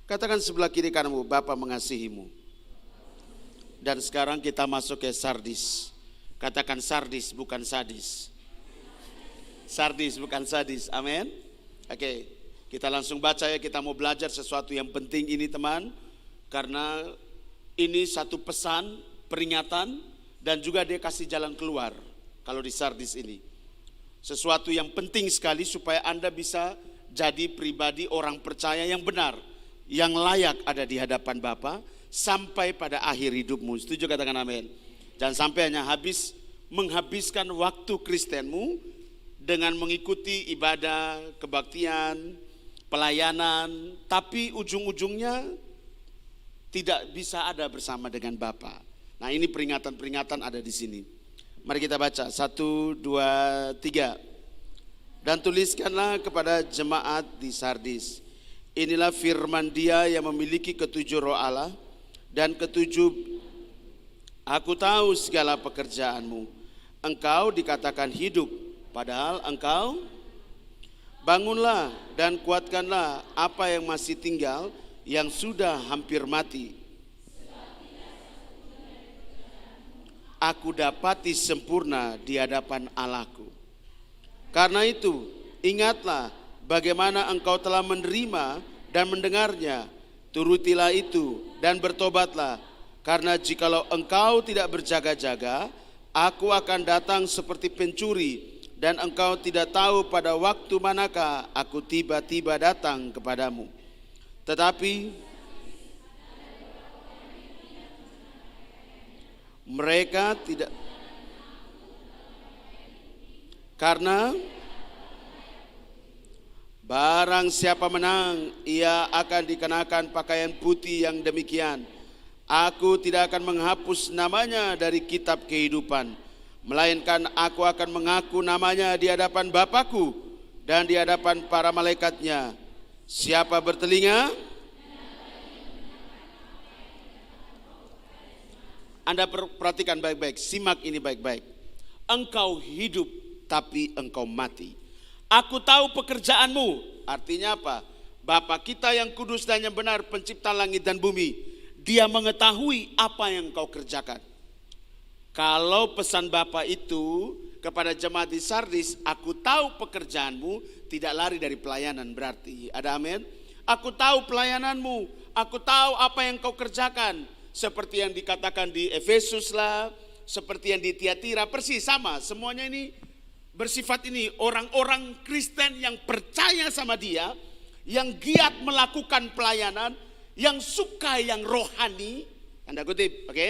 Katakan sebelah kiri kananmu, Bapa mengasihimu. Dan sekarang kita masuk ke Sardis. Katakan Sardis bukan sadis. Sardis bukan sadis, amin. Oke, kita langsung baca ya, kita mau belajar sesuatu yang penting ini teman. Karena ini satu pesan, peringatan, dan juga dia kasih jalan keluar. Kalau di Sardis ini. Sesuatu yang penting sekali supaya Anda bisa jadi pribadi orang percaya yang benar. Yang layak ada di hadapan Bapa sampai pada akhir hidupmu. Setuju, katakan amin. Jangan sampai hanya menghabiskan waktu Kristenmu dengan mengikuti ibadah, kebaktian, pelayanan, tapi ujung-ujungnya tidak bisa ada bersama dengan Bapa. Nah, ini peringatan-peringatan ada di sini. Mari kita baca 1, 2, 3. Dan tuliskanlah kepada jemaat di Sardis. Inilah firman Dia yang memiliki ketujuh roh Allah dan ketujuh. Aku tahu segala pekerjaanmu. Engkau dikatakan hidup, padahal engkau. Bangunlah dan kuatkanlah apa yang masih tinggal, yang sudah hampir mati. Aku dapati sempurna di hadapan Allahku. Karena itu, ingatlah bagaimana engkau telah menerima dan mendengarnya, turutilah itu dan bertobatlah. Karena jikalau engkau tidak berjaga-jaga, aku akan datang seperti pencuri, dan engkau tidak tahu pada waktu manakah aku tiba-tiba datang kepadamu. Tetapi mereka tidak, karena barang siapa menang, ia akan dikenakan pakaian putih yang demikian. Aku tidak akan menghapus namanya dari kitab kehidupan, melainkan aku akan mengaku namanya di hadapan Bapakku dan di hadapan para malaikatnya. Siapa bertelinga? Anda perhatikan baik-baik, simak ini baik-baik. Engkau hidup tapi engkau mati. Aku tahu pekerjaanmu. Artinya apa? Bapa kita yang kudus dan yang benar, pencipta langit dan bumi, Dia mengetahui apa yang kau kerjakan. Kalau pesan Bapa itu kepada jemaat di Sardis, aku tahu pekerjaanmu, tidak lari dari pelayanan berarti. Ada amin? Aku tahu pelayananmu, aku tahu apa yang kau kerjakan. Seperti yang dikatakan di Efesus lah, seperti yang di Tiatira, persis sama. Semuanya ini bersifat ini orang-orang Kristen yang percaya sama Dia, yang giat melakukan pelayanan, yang suka yang rohani, tanda kutip, oke?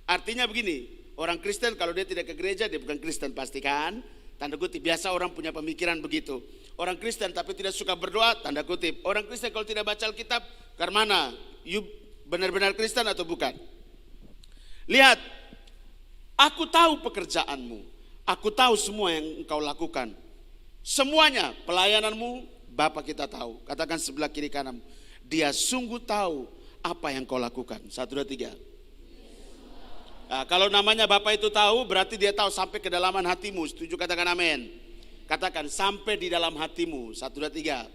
Artinya begini, orang Kristen kalau dia tidak ke gereja, dia bukan Kristen pastikan, tanda kutip. Biasa orang punya pemikiran begitu. Orang Kristen tapi tidak suka berdoa, tanda kutip. Orang Kristen kalau tidak baca Alkitab, ke mana? You benar-benar Kristen atau bukan? Lihat, aku tahu pekerjaanmu, aku tahu semua yang engkau lakukan. Semuanya, pelayananmu, Bapa kita tahu. Katakan sebelah kiri kanan, Dia sungguh tahu apa yang kau lakukan. 1, 2, 3. Nah, kalau namanya Bapa itu tahu, berarti Dia tahu sampai kedalaman hatimu. Setuju, katakan amin. Katakan sampai di dalam hatimu. 1, 2, 3.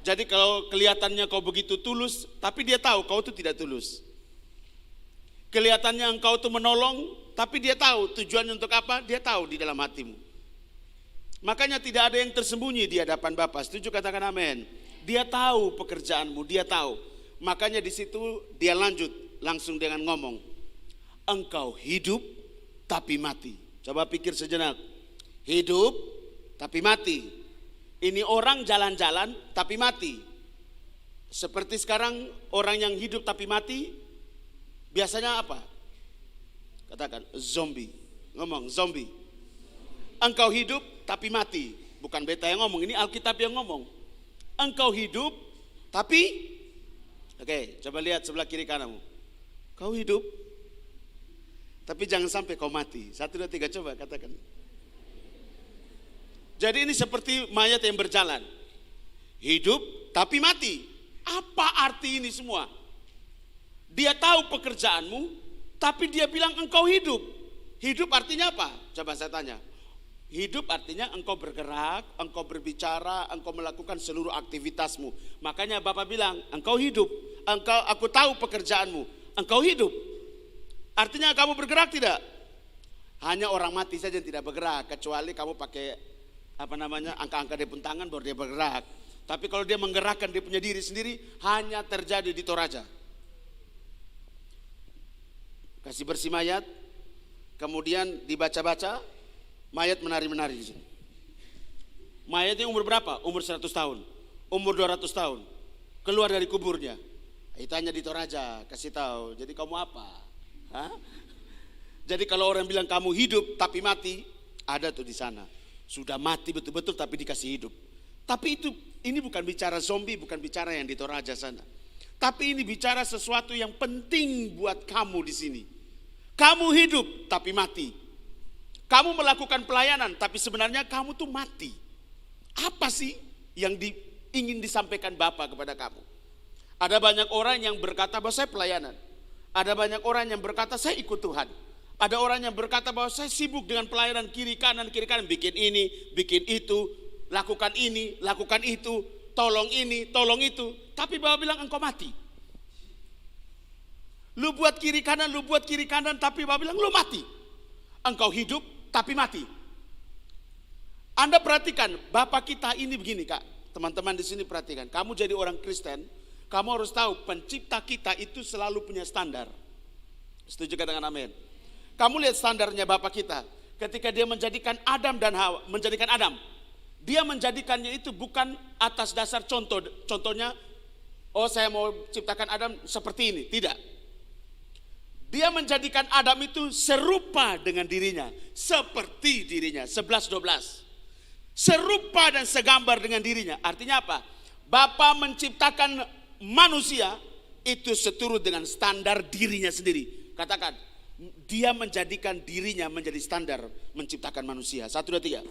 Jadi kalau kelihatannya kau begitu tulus, tapi Dia tahu kau itu tidak tulus. Kelihatannya engkau itu menolong, tapi Dia tahu tujuannya untuk apa, Dia tahu di dalam hatimu. Makanya tidak ada yang tersembunyi di hadapan Bapa. Setuju, katakan amin. Dia tahu pekerjaanmu, Dia tahu. Makanya di situ Dia lanjut langsung dengan ngomong, engkau hidup tapi mati. Coba pikir sejenak. Hidup tapi mati. Ini orang jalan-jalan tapi mati. Seperti sekarang orang yang hidup tapi mati, biasanya apa? Katakan zombie. Ngomong zombie. Engkau hidup tapi mati. Bukan beta yang ngomong, ini Alkitab yang ngomong. Engkau hidup tapi, oke, coba lihat sebelah kiri kananmu. Kau hidup tapi jangan sampai kau mati. 1, 2, 3, coba katakan. Jadi ini seperti mayat yang berjalan. Hidup tapi mati. Apa arti ini semua? Dia tahu pekerjaanmu, tapi Dia bilang engkau hidup. Hidup artinya apa? Coba saya tanya. Hidup artinya engkau bergerak, engkau berbicara, engkau melakukan seluruh aktivitasmu. Makanya Bapak bilang, engkau hidup, aku tahu pekerjaanmu, engkau hidup. Artinya kamu bergerak tidak? Hanya orang mati saja yang tidak bergerak, kecuali kamu pakai angka-angka dia pun tangan baru dia bergerak. Tapi kalau dia menggerakkan dia punya diri sendiri, hanya terjadi di Toraja. Kasih bersih mayat, kemudian dibaca-baca, mayat menari-menari di sini. Mayatnya umur berapa? Umur 100 tahun, umur 200 tahun. Keluar dari kuburnya. Itu hanya di Toraja, kasih tahu. Jadi kamu apa? Hah? Jadi kalau orang bilang kamu hidup tapi mati, ada tuh di sana. Sudah mati betul-betul tapi dikasih hidup. Tapi ini bukan bicara zombie, bukan bicara yang di Toraja sana. Tapi ini bicara sesuatu yang penting buat kamu di sini. Kamu hidup tapi mati. Kamu melakukan pelayanan tapi sebenarnya kamu tuh mati. Apa sih yang ingin disampaikan Bapak kepada kamu? Ada banyak orang yang berkata bahwa saya pelayanan. Ada banyak orang yang berkata saya ikut Tuhan. Ada orang yang berkata bahwa saya sibuk dengan pelayanan kiri kanan, bikin ini, bikin itu, lakukan ini, lakukan itu, tolong ini, tolong itu. Tapi Bapak bilang engkau mati. Lu buat kiri kanan, tapi Bapak bilang lu mati. Engkau hidup tapi mati. Anda perhatikan, Bapak kita ini begini Kak. Teman-teman di sini perhatikan. Kamu jadi orang Kristen, kamu harus tahu pencipta kita itu selalu punya standar. Setuju dengan amin? Kamu lihat standarnya Bapak kita. Ketika dia menjadikan Adam dan Hawa, menjadikan Adam. Dia menjadikannya itu bukan atas dasar contoh. Contohnya, oh saya mau ciptakan Adam seperti ini. Tidak. Dia menjadikan Adam itu serupa dengan dirinya. Seperti dirinya. 11-12. Serupa dan segambar dengan dirinya. Artinya apa? Bapa menciptakan manusia itu seturut dengan standar dirinya sendiri. Katakan, dia menjadikan dirinya menjadi standar menciptakan manusia. 1, 2, 3.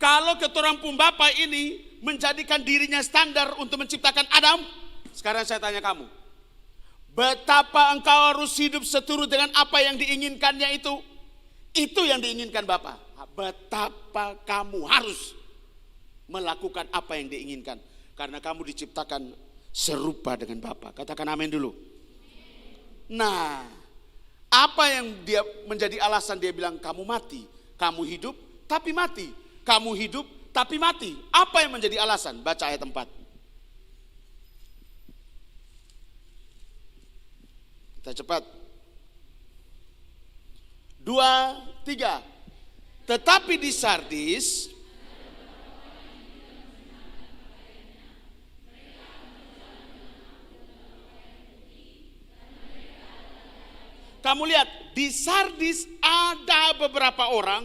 Kalau keturang pun Bapa ini menjadikan dirinya standar untuk menciptakan Adam. Sekarang saya tanya kamu. Betapa engkau harus hidup seturut dengan apa yang diinginkannya itu. Itu yang diinginkan Bapa. Betapa kamu harus melakukan apa yang diinginkan. Karena kamu diciptakan serupa dengan Bapa. Katakan amin dulu. Nah, apa yang dia menjadi alasan dia bilang kamu mati. Kamu hidup tapi mati. Kamu hidup tapi mati. Apa yang menjadi alasan? Baca ayat 4. Kita cepat. 2, 3. Tetapi di Sardis kamu lihat, di Sardis ada beberapa orang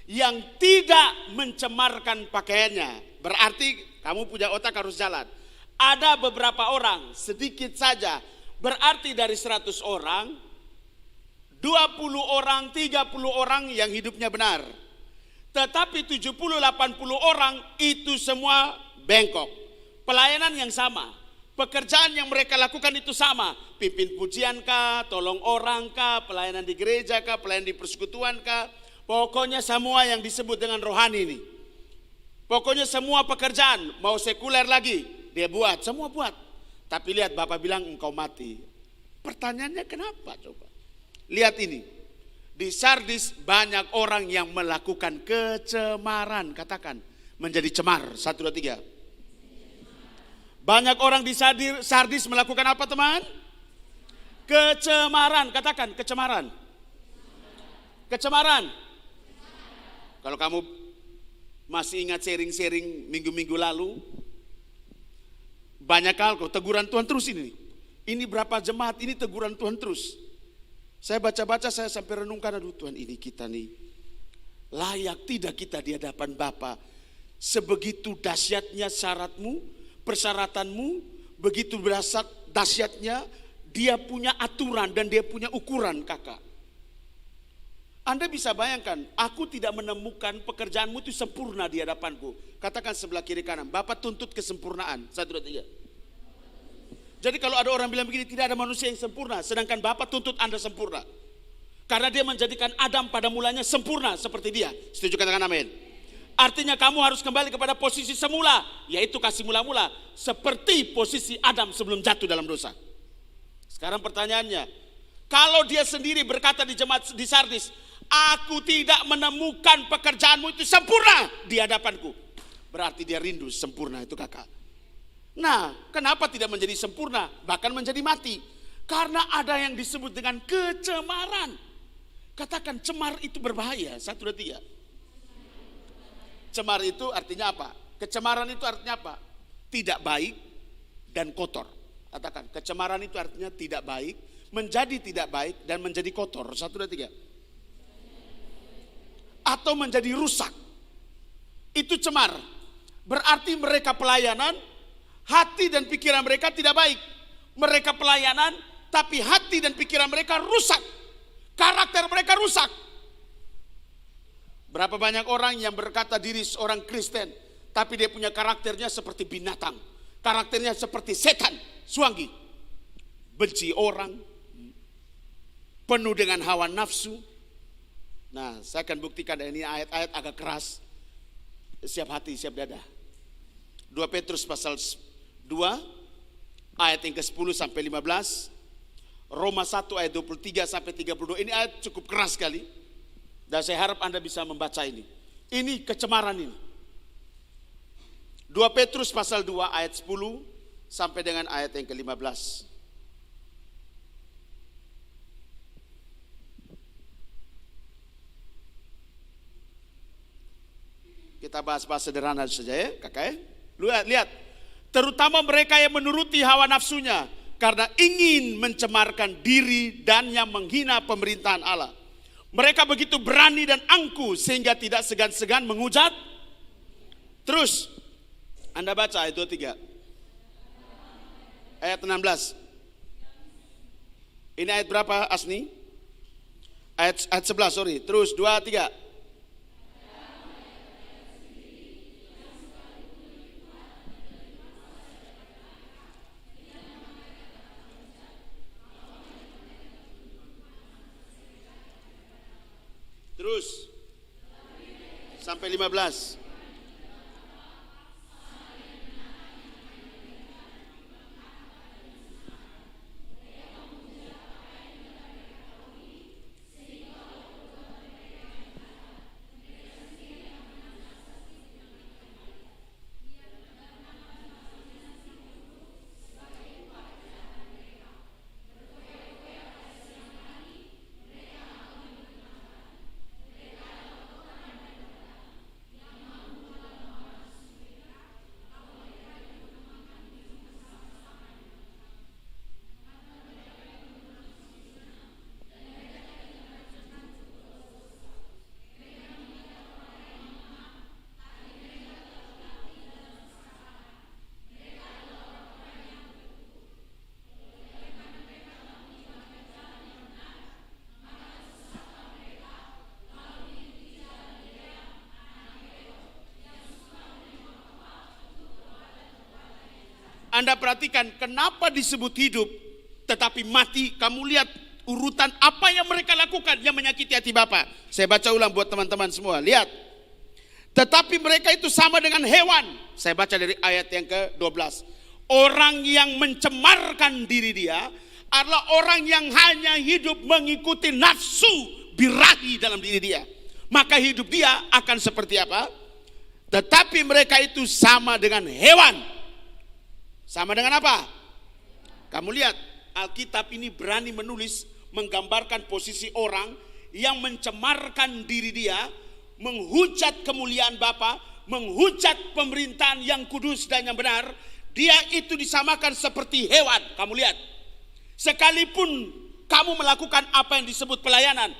yang tidak mencemarkan pakaiannya. Berarti kamu punya otak harus jalan. Ada beberapa orang, sedikit saja. Berarti dari 100 orang, 20 orang, 30 orang yang hidupnya benar. Tetapi 70-80 orang itu semua bengkok. Pelayanan yang sama. Pekerjaan yang mereka lakukan itu sama. Pimpin pujian kah, tolong orang kah, pelayanan di gereja kah, pelayanan di persekutuan kah. Pokoknya semua yang disebut dengan rohani ini. Pokoknya semua pekerjaan, mau sekuler lagi, dia buat, semua buat. Tapi lihat Bapak bilang engkau mati. Pertanyaannya kenapa coba? Lihat ini. Di Sardis banyak orang yang melakukan kecemaran. Katakan, menjadi cemar. 1, 2, 3. Banyak orang di Sardis melakukan apa teman? Kecemaran. Katakan, kecemaran. Kecemaran. Kalau kamu masih ingat sharing-sharing minggu-minggu lalu, banyak hal kok teguran Tuhan terus ini. Ini berapa jemaat ini teguran Tuhan terus. Saya baca-baca, saya sampai renungkan, aduh Tuhan ini kita nih. Layak tidak kita di hadapan Bapa. Sebegitu dahsyatnya syaratmu, persyaratanmu, begitu dahsyatnya dia punya aturan dan dia punya ukuran kakak. Anda bisa bayangkan, aku tidak menemukan pekerjaanmu itu sempurna di hadapanku. Katakan sebelah kiri kanan, Bapak tuntut kesempurnaan. 1, 2, 3. Jadi kalau ada orang bilang begini, tidak ada manusia yang sempurna, sedangkan Bapak tuntut Anda sempurna. Karena dia menjadikan Adam pada mulanya sempurna seperti dia. Setuju, katakan amin. Artinya kamu harus kembali kepada posisi semula, yaitu kasih mula-mula, seperti posisi Adam sebelum jatuh dalam dosa. Sekarang pertanyaannya, kalau dia sendiri berkata di jemaat di Sardis, aku tidak menemukan pekerjaanmu itu sempurna di hadapanku, berarti dia rindu sempurna itu, kakak. Nah, kenapa tidak menjadi sempurna, bahkan menjadi mati? Karena ada yang disebut dengan kecemaran. Katakan, cemar itu berbahaya. 1, 2, 3. Cemar itu artinya apa? Kecemaran itu artinya apa? Tidak baik dan kotor. Katakan, kecemaran itu artinya tidak baik, menjadi tidak baik dan menjadi kotor. 1, 2, 3. Atau menjadi rusak. Itu cemar. Berarti mereka pelayanan, hati dan pikiran mereka tidak baik. Mereka pelayanan, tapi hati dan pikiran mereka rusak. Karakter mereka rusak. Berapa banyak orang yang berkata diri seorang Kristen, tapi dia punya karakternya seperti binatang. Karakternya seperti setan, suanggi. Benci orang, penuh dengan hawa nafsu. Nah, saya akan buktikan ini ayat-ayat agak keras. Siap hati, siap dada. 2 Petrus pasal 2, ayat yang ke-10 sampai 15. Roma 1 ayat 23 sampai 32. Ini ayat cukup keras sekali. Dan saya harap Anda bisa membaca ini. Ini kecemaran ini. 2 Petrus pasal 2 ayat 10 sampai dengan ayat yang ke-15. Kita bahas sederhana saja ya, kakak ya. Lihat. Terutama mereka yang menuruti hawa nafsunya, karena ingin mencemarkan diri dan yang menghina pemerintahan Allah. Mereka begitu berani dan angkuh sehingga tidak segan-segan menghujat. Terus Anda baca ayat 23. Ayat 16. Ini ayat berapa Asni? Ayat 11, sorry. Terus 2, 3. Terus sampai 15. Anda perhatikan kenapa disebut hidup tetapi mati. Kamu lihat urutan apa yang mereka lakukan yang menyakiti hati Bapa. Saya baca ulang buat teman-teman semua. Lihat. Tetapi mereka itu sama dengan hewan. Saya baca dari ayat yang ke-12. Orang yang mencemarkan diri dia adalah orang yang hanya hidup mengikuti nafsu birahi dalam diri dia. Maka hidup dia akan seperti apa? Tetapi mereka itu sama dengan hewan. Sama dengan apa? Kamu lihat, Alkitab ini berani menulis, menggambarkan posisi orang yang mencemarkan diri dia, menghujat kemuliaan Bapa, menghujat pemerintahan yang kudus dan yang benar. Dia itu disamakan seperti hewan. Kamu lihat, sekalipun kamu melakukan apa yang disebut pelayanan,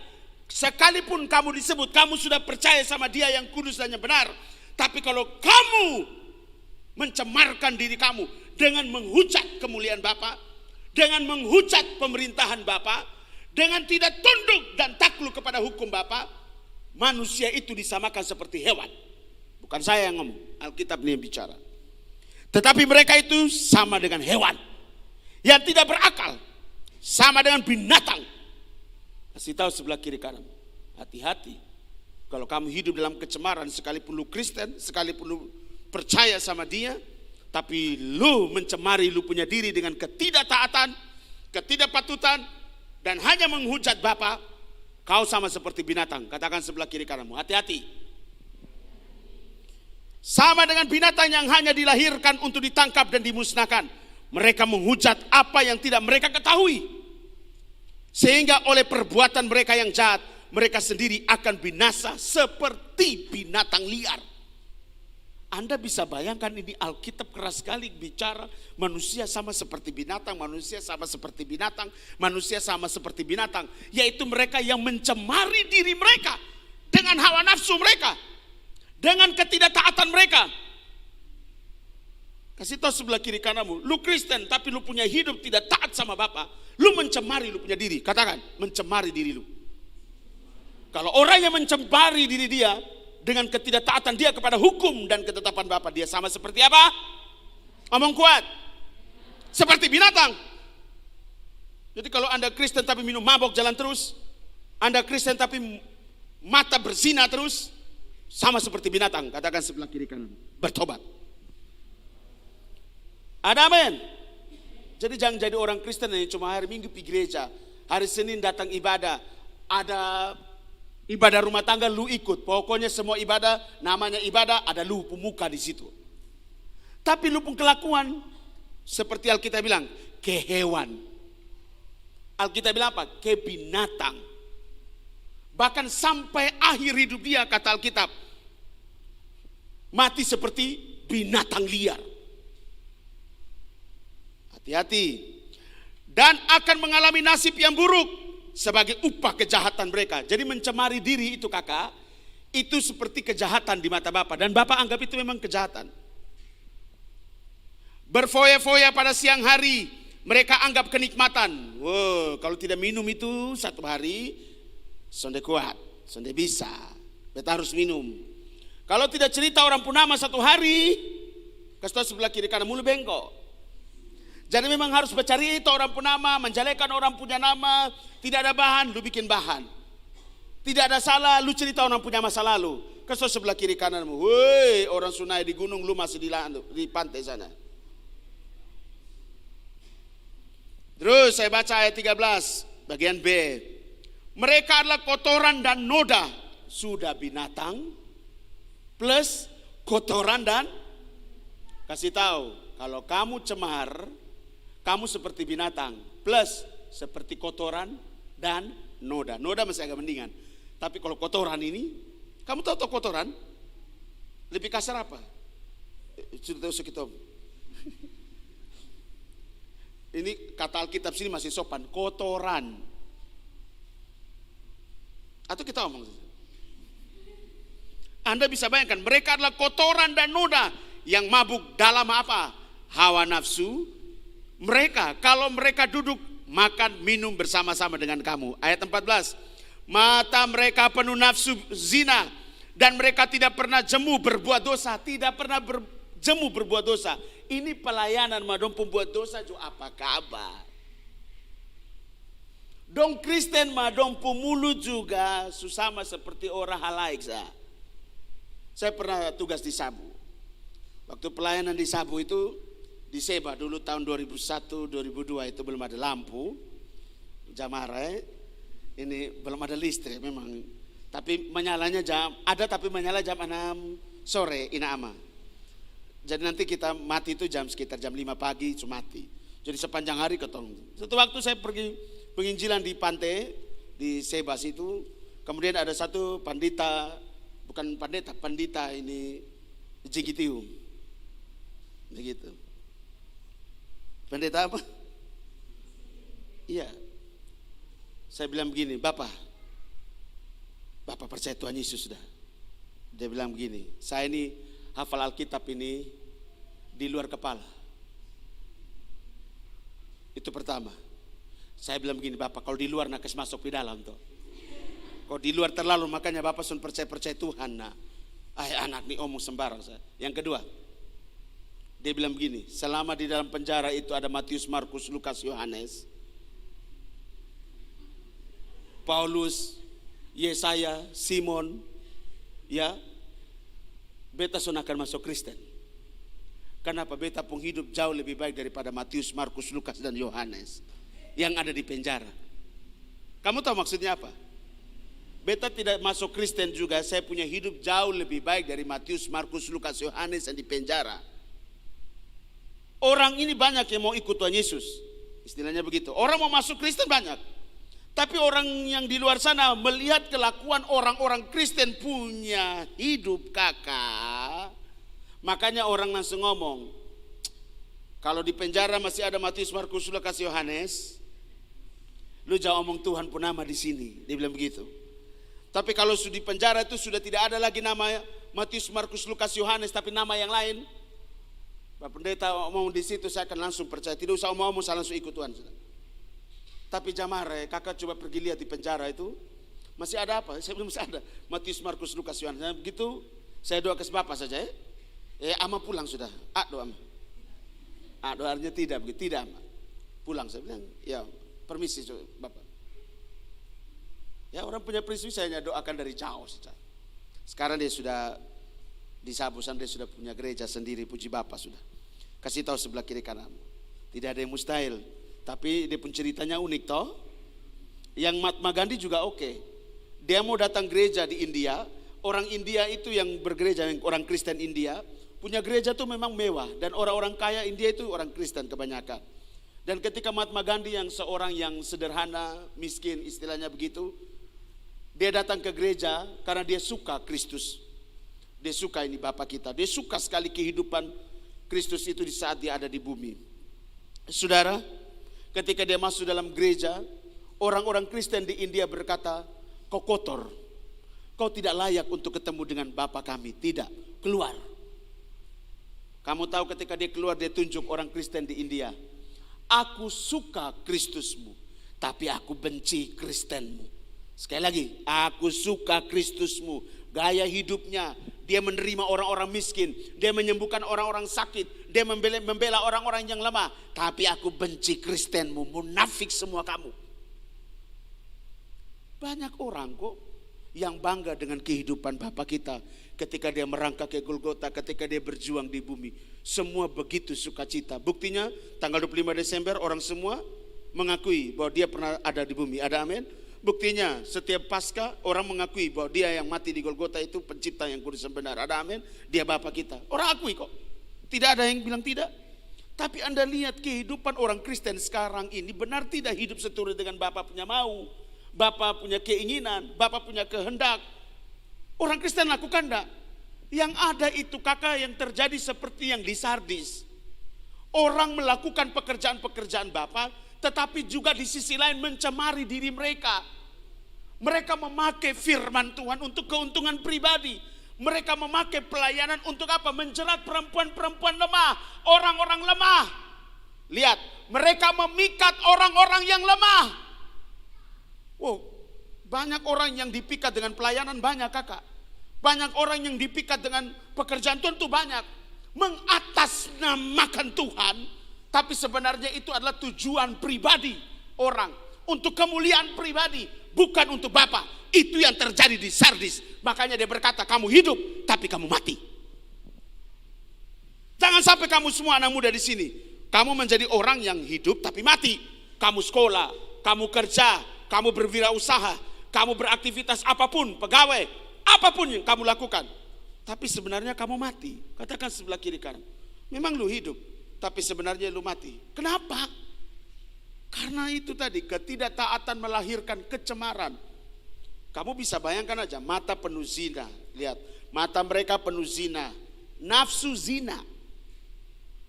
sekalipun kamu disebut, kamu sudah percaya sama Dia yang kudus dan yang benar, tapi kalau kamu mencemarkan diri kamu dengan menghujat kemuliaan Bapa, dengan menghujat pemerintahan Bapa, dengan tidak tunduk dan takluk kepada hukum Bapa, manusia itu disamakan seperti hewan. Bukan saya yang ngomong, Alkitab ini yang bicara. Tetapi mereka itu sama dengan hewan yang tidak berakal, sama dengan binatang. Kasih tahu sebelah kiri kanan, hati-hati. Kalau kamu hidup dalam kecemaran, sekalipun lu Kristen, sekalipun lu percaya sama dia, tapi lu mencemari lu punya diri dengan ketidaktaatan, ketidakpatutan, dan hanya menghujat Bapa, kau sama seperti binatang. Katakan sebelah kiri kananmu, hati-hati. Sama dengan binatang yang hanya dilahirkan untuk ditangkap dan dimusnahkan. Mereka menghujat apa yang tidak mereka ketahui. Sehingga oleh perbuatan mereka yang jahat, mereka sendiri akan binasa seperti binatang liar. Anda bisa bayangkan ini Alkitab keras sekali bicara manusia sama seperti binatang, manusia sama seperti binatang, manusia sama seperti binatang. Yaitu mereka yang mencemari diri mereka dengan hawa nafsu mereka, dengan ketidaktaatan mereka. Kasih tahu sebelah kiri kananmu, lu Kristen tapi lu punya hidup tidak taat sama Bapa, lu mencemari lu punya diri. Katakan, mencemari diri lu. Kalau orang yang mencemari diri dia dengan ketidaktaatan dia kepada hukum dan ketetapan Bapa, dia sama seperti apa? Omong kuat. Seperti binatang. Jadi kalau Anda Kristen tapi minum mabok jalan terus, Anda Kristen tapi mata berzina terus, sama seperti binatang. Katakan sebelah kiri kanan, bertobat. Ada amin. Jadi jangan jadi orang Kristen yang cuma hari Minggu pergi gereja, hari Senin datang ibadah, ada ibadah rumah tangga lu ikut. Pokoknya semua ibadah namanya ibadah, ada lu pemuka di situ. Tapi lu pun kelakuan seperti Alkitab bilang, ke hewan. Alkitab bilang apa? Ke binatang. Bahkan sampai akhir hidup dia, kata Alkitab, mati seperti binatang liar. Hati-hati. Dan akan mengalami nasib yang buruk sebagai upah kejahatan mereka. Jadi mencemari diri itu kakak, itu seperti kejahatan di mata Bapa. Dan Bapa anggap itu memang kejahatan. Berfoya-foya pada siang hari, mereka anggap kenikmatan. Wow, kalau tidak minum itu satu hari, sonde kuat, sonde bisa. Beta harus minum. Kalau tidak cerita orang punama satu hari, kasih tahu sebelah kiri kanan mulu bengkok. Jadi memang harus bercari itu orang punama, menjelekan orang punya nama. Tidak ada bahan, lu bikin bahan. Tidak ada salah, lu cerita orang punya masa lalu. Kasih tahu sebelah kiri kananmu, woi orang Sunai di gunung, lu masih di pantai sana. Terus saya baca ayat 13 bagian B. Mereka adalah kotoran dan noda. Sudah binatang plus kotoran dan, kasih tahu kalau kamu cemar, kamu seperti binatang plus seperti kotoran dan noda. Noda masih agak mendingan. Tapi kalau kotoran ini, kamu tahu kotoran lebih kasar apa? Sudah tahu sekitar. Ini kata Alkitab sini masih sopan, kotoran. Atau kita omong. Anda bisa bayangkan, mereka adalah kotoran dan noda yang mabuk dalam apa? Hawa nafsu. Mereka, kalau mereka duduk, makan, minum bersama-sama dengan kamu. Ayat 14. Mata mereka penuh nafsu zina. Dan mereka tidak pernah jemu berbuat dosa. Tidak pernah jemu berbuat dosa. Ini pelayanan madong pembuat dosa jo apa kabar. Dong Kristen madong pemulu juga susama seperti orang halaik. Saya pernah tugas di Sabu. Waktu pelayanan di Sabu itu di Seba dulu tahun 2001, 2002 itu belum ada lampu, Jamare, ini belum ada listrik memang. Tapi menyalanya tapi menyala jam 6 sore Inaama. Jadi nanti kita mati itu sekitar jam 5 pagi cuma mati. Jadi sepanjang hari ketong. Satu waktu saya pergi penginjilan di pantai di Sebas itu, kemudian ada satu pandita ini Jigitium. Begitu. Pendeta apa? Iya. Saya bilang begini, Bapak percaya Tuhan Yesus sudah. Dia bilang begini, saya ini hafal Alkitab ini di luar kepala. Itu pertama. Saya bilang begini, Bapak kalau di luar nakes masuk di dalam tuh. Kalau di luar terlalu makanya Bapak sun percaya Tuhan. Nah, anak nih omong sembarang saya. Yang kedua, dia bilang begini, selama di dalam penjara itu ada Matius, Markus, Lukas, Yohanes. Paulus, Yesaya, Simon, ya, beta akan masuk Kristen. Kenapa? Beta pun hidup jauh lebih baik daripada Matius, Markus, Lukas, dan Yohanes yang ada di penjara. Kamu tahu maksudnya apa? Beta tidak masuk Kristen juga, saya punya hidup jauh lebih baik dari Matius, Markus, Lukas, Yohanes yang di penjara. Orang ini banyak yang mau ikut Tuhan Yesus, istilahnya begitu. Orang mau masuk Kristen banyak, tapi orang yang di luar sana melihat kelakuan orang-orang Kristen punya hidup kakak, makanya orang langsung ngomong, kalau di penjara masih ada Matius, Markus, Lukas, Yohanes, lu jangan omong Tuhan pun nama di sini, dia bilang begitu. Tapi kalau di penjara itu sudah tidak ada lagi nama Matius, Markus, Lukas, Yohanes, tapi nama yang lain, Pak Pendeta omong di situ, saya akan langsung percaya. Tidak usah omong-omong, saya langsung ikut Tuhan. Tapi Jamare, kakak coba pergi lihat di penjara itu masih ada apa? Saya belum masih ada Matius, Markus, Lukas, Yohanes. Nah, begitu saya doa ke Bapak saja ya. Ama pulang sudah. Doa ama. Doanya tidak begitu, tidak ama. Pulang, saya bilang, ya permisi Bapak. Ya orang punya prinsip, saya doakan dari jauh saja. Sekarang dia sudah di Sabusan, dia sudah punya gereja sendiri, puji Bapak sudah. Kasih tahu sebelah kiri kanan. Tidak ada yang mustahil. Tapi dia pun ceritanya unik toh. Yang Mahatma Gandhi juga oke. Dia mau datang gereja di India. Orang India itu yang bergereja, yang orang Kristen India, punya gereja itu memang mewah. Dan orang-orang kaya India itu orang Kristen kebanyakan. Dan ketika Mahatma Gandhi yang seorang yang sederhana, miskin istilahnya begitu, dia datang ke gereja karena dia suka Kristus. Dia suka ini Bapak kita. Dia suka sekali kehidupan Kristus itu di saat dia ada di bumi. Saudara, ketika dia masuk dalam gereja, orang-orang Kristen di India berkata, kau kotor. Kau tidak layak untuk ketemu dengan Bapa kami. Tidak, keluar. Kamu tahu ketika dia keluar, dia tunjuk orang Kristen di India. Aku suka Kristusmu, tapi aku benci Kristenmu. Sekali lagi, aku suka Kristusmu, gaya hidupnya, dia menerima orang-orang miskin, dia menyembuhkan orang-orang sakit, dia membela orang-orang yang lemah. Tapi aku benci Kristenmu, munafik semua kamu. Banyak orang kok yang bangga dengan kehidupan Bapa kita ketika dia merangkak ke Golgota, ketika dia berjuang di bumi. Semua begitu sukacita. Buktinya tanggal 25 Desember orang semua mengakui bahwa dia pernah ada di bumi. Ada amin? Buktinya setiap Paskah orang mengakui bahwa dia yang mati di Golgota itu pencipta yang kudus dan benar. Ada amin? Dia Bapa kita. Orang akui kok. Tidak ada yang bilang tidak. Tapi Anda lihat kehidupan orang Kristen sekarang ini benar tidak hidup seturut dengan Bapa punya mau. Bapa punya keinginan, Bapa punya kehendak. Orang Kristen lakukan enggak? Yang ada itu kakak yang terjadi seperti yang di Sardis. Orang melakukan pekerjaan-pekerjaan Bapa, tetapi juga di sisi lain mencemari diri mereka. Mereka memakai firman Tuhan untuk keuntungan pribadi. Mereka memakai pelayanan untuk apa? Menjerat perempuan-perempuan lemah, orang-orang lemah. Lihat, mereka memikat orang-orang yang lemah. Wow, banyak orang yang dipikat dengan pelayanan, banyak kakak. Banyak orang yang dipikat dengan pekerjaan Tuhan itu banyak. Mengatasnamakan Tuhan, tapi sebenarnya itu adalah tujuan pribadi orang. Untuk kemuliaan pribadi, bukan untuk Bapa. Itu yang terjadi di Sardis. Makanya dia berkata, kamu hidup tapi kamu mati. Jangan sampai kamu semua anak muda di sini, kamu menjadi orang yang hidup tapi mati. Kamu sekolah, kamu kerja, kamu berwirausaha, kamu beraktivitas apapun, pegawai, apapun yang kamu lakukan, tapi sebenarnya kamu mati. Katakan sebelah kiri kanan, memang lu hidup tapi sebenarnya lu mati. Kenapa? Karena itu tadi, ketidaktaatan melahirkan kecemaran. Kamu bisa bayangkan aja, mata penuh zina. Lihat, mata mereka penuh zina, nafsu zina.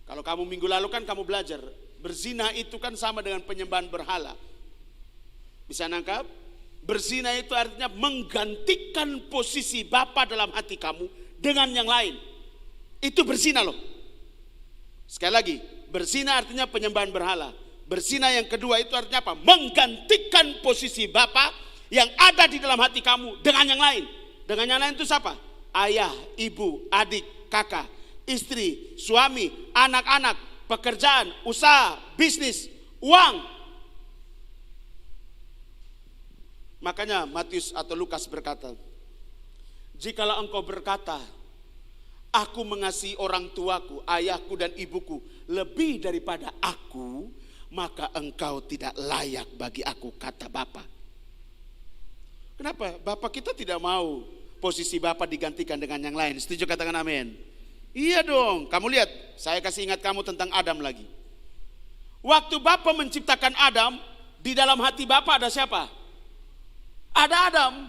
Kalau kamu minggu lalu kan kamu belajar, berzina itu kan sama dengan penyembahan berhala. Bisa nangkap? Berzina itu artinya menggantikan posisi Bapa dalam hati kamu dengan yang lain. Itu berzina loh. Sekali lagi, berzina artinya penyembahan berhala. Berzina yang kedua itu artinya apa? Menggantikan posisi Bapa yang ada di dalam hati kamu dengan yang lain. Dengan yang lain itu siapa? Ayah, ibu, adik, kakak, istri, suami, anak-anak, pekerjaan, usaha, bisnis, uang. Makanya Matius atau Lukas berkata, jikalau engkau berkata, aku mengasihi orang tuaku, ayahku dan ibuku lebih daripada aku, maka engkau tidak layak bagi aku, kata Bapa. Kenapa? Bapa kita tidak mau posisi Bapa digantikan dengan yang lain. Setuju, katakan amin. Iya dong, kamu lihat, saya kasih ingat kamu tentang Adam lagi. Waktu Bapa menciptakan Adam, di dalam hati Bapa ada siapa? Ada Adam.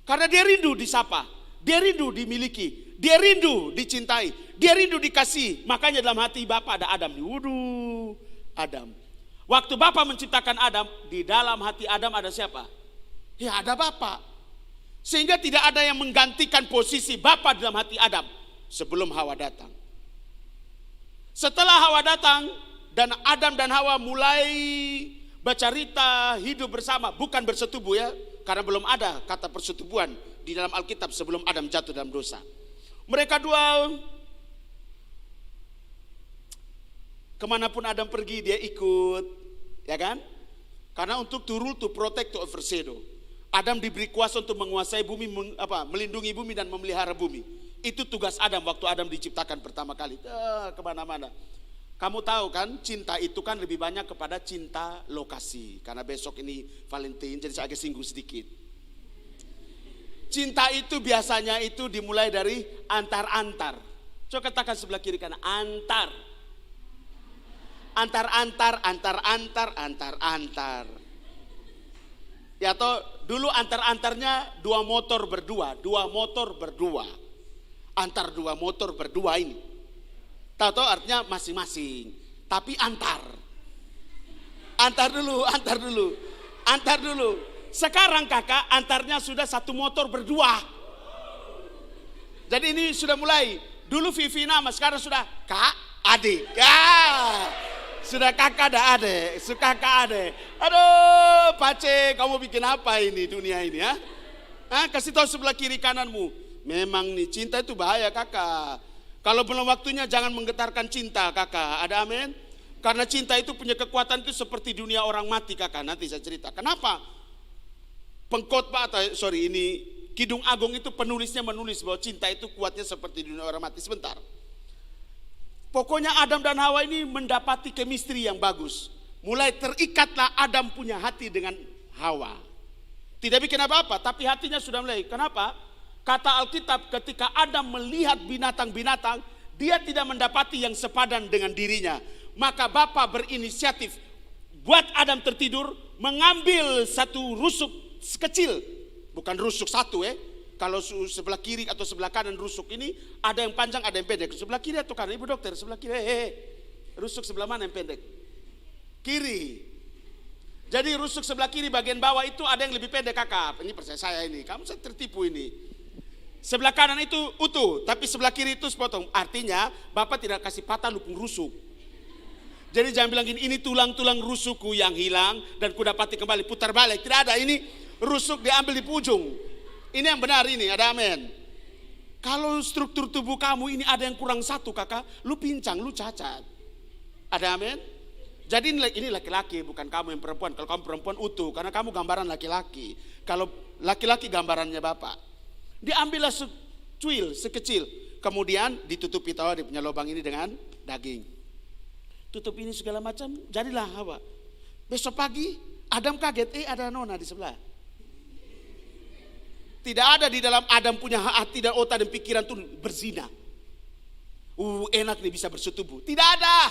Karena dia rindu disapa, dia rindu dimiliki, dia rindu dicintai, dia rindu dikasih. Makanya dalam hati Bapa ada Adam. Wuduh, Adam. Waktu Bapa menciptakan Adam, di dalam hati Adam ada siapa? Ya ada Bapa. Sehingga tidak ada yang menggantikan posisi Bapa dalam hati Adam sebelum Hawa datang. Setelah Hawa datang dan Adam dan Hawa mulai bercerita hidup bersama, bukan bersetubuh ya, karena belum ada kata persetubuhan di dalam Alkitab sebelum Adam jatuh dalam dosa. Mereka dua, kemanapun Adam pergi dia ikut, ya kan? Karena untuk to rule, to protect, to overshadow. Adam diberi kuasa untuk menguasai bumi, melindungi bumi dan memelihara bumi. Itu tugas Adam waktu Adam diciptakan pertama kali. Kemana-mana. Kamu tahu kan, cinta itu kan lebih banyak kepada cinta lokasi. Karena besok ini Valentine, jadi saya agak singgung sedikit. Cinta itu biasanya itu dimulai dari antar-antar. Coba katakan sebelah kiri kanan, antar. Antar-antar. Ya toh, dulu antar-antarnya dua motor berdua. Antar dua motor berdua ini. Tahu artinya masing-masing. Tapi antar. Antar dulu. Sekarang kakak antarnya sudah satu motor berdua. Jadi ini sudah mulai. Dulu Vivi nama, sekarang sudah kak, adik. Ya. Sudah kakak ada adik, adik. Aduh, Pace, kamu bikin apa ini dunia ini ya? Kasih tahu sebelah kiri kananmu. Memang nih cinta itu bahaya kakak. Kalau belum waktunya jangan menggetarkan cinta kakak. Ada amin? Karena cinta itu punya kekuatan itu seperti dunia orang mati kakak. Nanti saya cerita. Kenapa? Kidung Agung itu penulisnya menulis bahwa cinta itu kuatnya seperti dunia orang mati. Sebentar. Pokoknya Adam dan Hawa ini mendapati chemistry yang bagus. Mulai terikatlah Adam punya hati dengan Hawa. Tidak bikin apa-apa, tapi hatinya sudah mulai. Kenapa? Kata Alkitab, ketika Adam melihat binatang-binatang, dia tidak mendapati yang sepadan dengan dirinya. Maka Bapa berinisiatif buat Adam tertidur, mengambil satu rusuk kecil. Bukan rusuk satu ya. Kalau sebelah kiri atau sebelah kanan rusuk ini ada yang panjang, ada yang pendek. Sebelah kiri atau kanan? Ibu dokter, sebelah kiri. Rusuk sebelah mana yang pendek? Kiri. Jadi rusuk sebelah kiri bagian bawah itu ada yang lebih pendek kakak. Ini percaya saya ini. Kamu saya tertipu ini. Sebelah kanan itu utuh, tapi sebelah kiri itu sepotong. Artinya Bapak tidak kasih patah lupung rusuk. Jadi jangan bilang gini, ini tulang-tulang rusukku yang hilang dan ku dapati kembali. Putar balik. Tidak ada, ini rusuk diambil di ujung. Ini yang benar ini, ada amin. Kalau struktur tubuh kamu ini ada yang kurang satu kakak, lu pincang, lu cacat. Ada amin. Jadi ini laki-laki, bukan kamu yang perempuan. Kalau kamu perempuan utuh, karena kamu gambaran laki-laki. Kalau laki-laki gambarannya Bapak. Diambillah secuil, sekecil. Kemudian ditutupi tahu dia punya lubang ini dengan daging. Tutup ini segala macam, jadilah Hawa. Besok pagi Adam kaget, ada Nona di sebelah. Tidak ada di dalam Adam punya hati dan otak dan pikiran tuh berzina. Enak nih bisa bersetubuh. Tidak ada.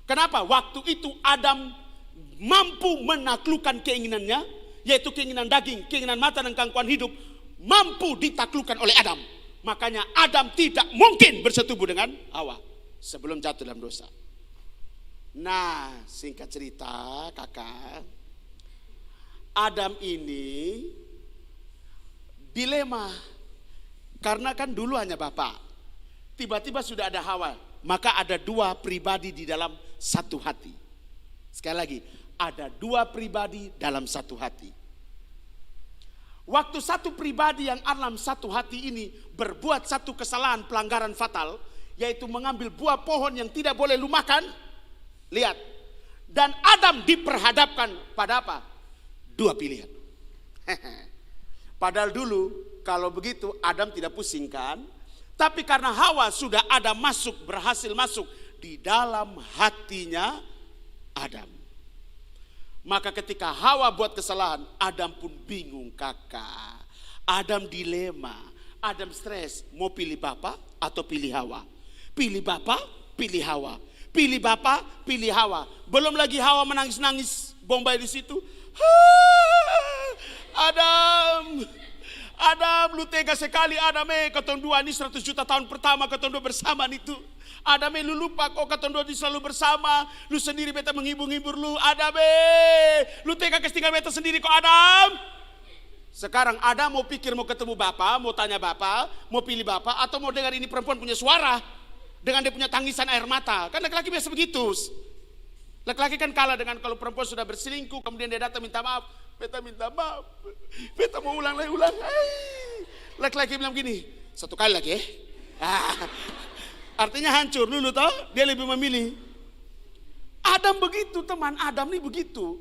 Kenapa? Waktu itu Adam mampu menaklukkan keinginannya, yaitu keinginan daging, keinginan mata dan gangguan hidup, mampu ditaklukkan oleh Adam. Makanya Adam tidak mungkin bersetubuh dengan Hawa sebelum jatuh dalam dosa. Nah, singkat cerita kakak, Adam ini dilema. Karena kan dulu hanya Bapak. Tiba-tiba sudah ada Hawa. Maka ada dua pribadi di dalam satu hati. Sekali lagi, ada dua pribadi dalam satu hati. Waktu satu pribadi yang dalam satu hati ini berbuat satu kesalahan pelanggaran fatal, yaitu mengambil buah pohon yang tidak boleh lu makan. Lihat. Dan Adam diperhadapkan pada apa? Dua pilihan. Padahal dulu kalau begitu Adam tidak pusing kan? Tapi karena Hawa sudah ada berhasil masuk di dalam hatinya Adam. Maka ketika Hawa buat kesalahan, Adam pun bingung kakak. Adam dilema, Adam stres, mau pilih Bapa atau pilih Hawa? Pilih Bapa, pilih Hawa. Pilih Bapa, pilih Hawa. Belum lagi Hawa menangis-nangis Bombay di situ. Adam, lu tega sekali Adam, katong dua ini 100 juta tahun pertama katong dua bersama itu. Adam, lu lupa kok katong dua selalu bersama. Lu sendiri beta menghibur-hibur lu. Adam, lu tega tinggal beta sendiri kok Adam. Sekarang Adam mau pikir mau ketemu Bapa, mau tanya Bapa, mau pilih Bapa, atau mau dengar ini perempuan punya suara dengan dia punya tangisan air mata. Kan laki-laki biasa begitu. Laki-laki kan kalah dengan kalau perempuan sudah berselingkuh, kemudian dia datang minta maaf. Beta minta maaf, beta mau ulang. Laki-laki bilang gini, satu kali lagi artinya hancur dulu toh, dia lebih memilih. Adam begitu teman, Adam nih begitu.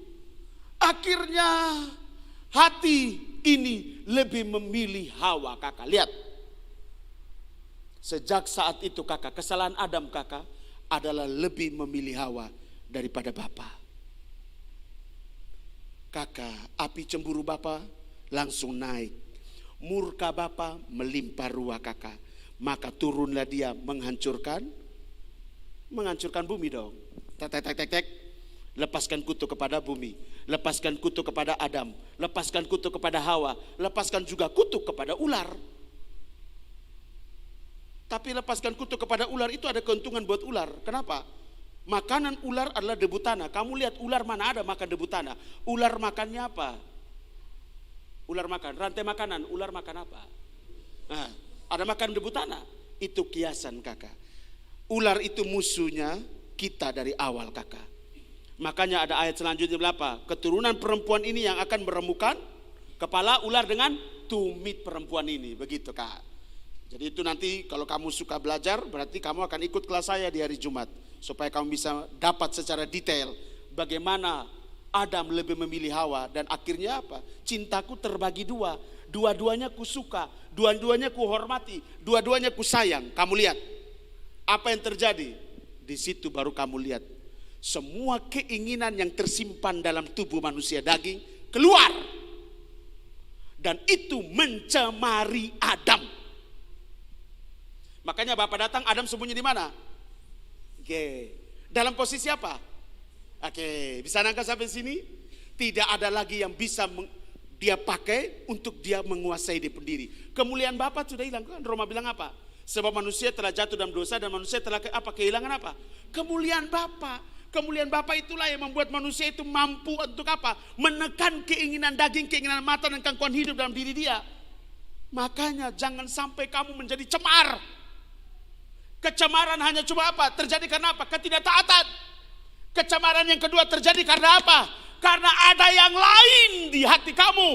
Akhirnya hati ini lebih memilih Hawa kakak. Lihat, sejak saat itu kakak, kesalahan Adam kakak adalah lebih memilih Hawa daripada Bapa. Kakak, api cemburu Bapa langsung naik. Murka Bapa melimpah ruah kakak. Maka turunlah dia menghancurkan bumi dong. Tek. Lepaskan kutuk kepada bumi. Lepaskan kutuk kepada Adam. Lepaskan kutuk kepada Hawa. Lepaskan juga kutuk kepada ular. Tapi lepaskan kutuk kepada ular itu ada keuntungan buat ular. Kenapa? Makanan ular adalah debu tanah. Kamu lihat ular mana ada makan debu tanah. Ular makannya apa? Ular makan, rantai makanan. Ular makan apa? Nah, ada makan debu tanah. Itu kiasan kakak. Ular itu musuhnya kita dari awal kakak. Makanya ada ayat selanjutnya berapa? Keturunan perempuan ini yang akan meremukan kepala ular dengan tumit perempuan ini. Begitu kak. Jadi itu nanti kalau kamu suka belajar, berarti kamu akan ikut kelas saya di hari Jumat. Supaya kamu bisa dapat secara detail bagaimana Adam lebih memilih Hawa. Dan akhirnya apa? Cintaku terbagi dua. Dua-duanya ku suka, dua-duanya ku hormati, dua-duanya ku sayang. Kamu lihat apa yang terjadi. Di situ baru kamu lihat semua keinginan yang tersimpan dalam tubuh manusia daging keluar. Dan itu mencemari Adam. Makanya Bapak datang, Adam sembunyi di mana? Oke. Dalam posisi apa? Oke, bisa nangkap sampai sini? Tidak ada lagi yang bisa dia pakai untuk dia menguasai diri sendiri. Kemuliaan Bapa sudah hilang kan? Roma bilang apa? Sebab manusia telah jatuh dalam dosa dan manusia telah kehilangan apa? Kemuliaan Bapa. Kemuliaan Bapa itulah yang membuat manusia itu mampu untuk apa? Menekan keinginan daging, keinginan mata dan gangguan hidup dalam diri dia. Makanya jangan sampai kamu menjadi cemar. Kecemaran hanya cuma apa? Terjadi karena apa? Ketidaktaatan. Kecemaran yang kedua terjadi karena apa? Karena ada yang lain di hati kamu.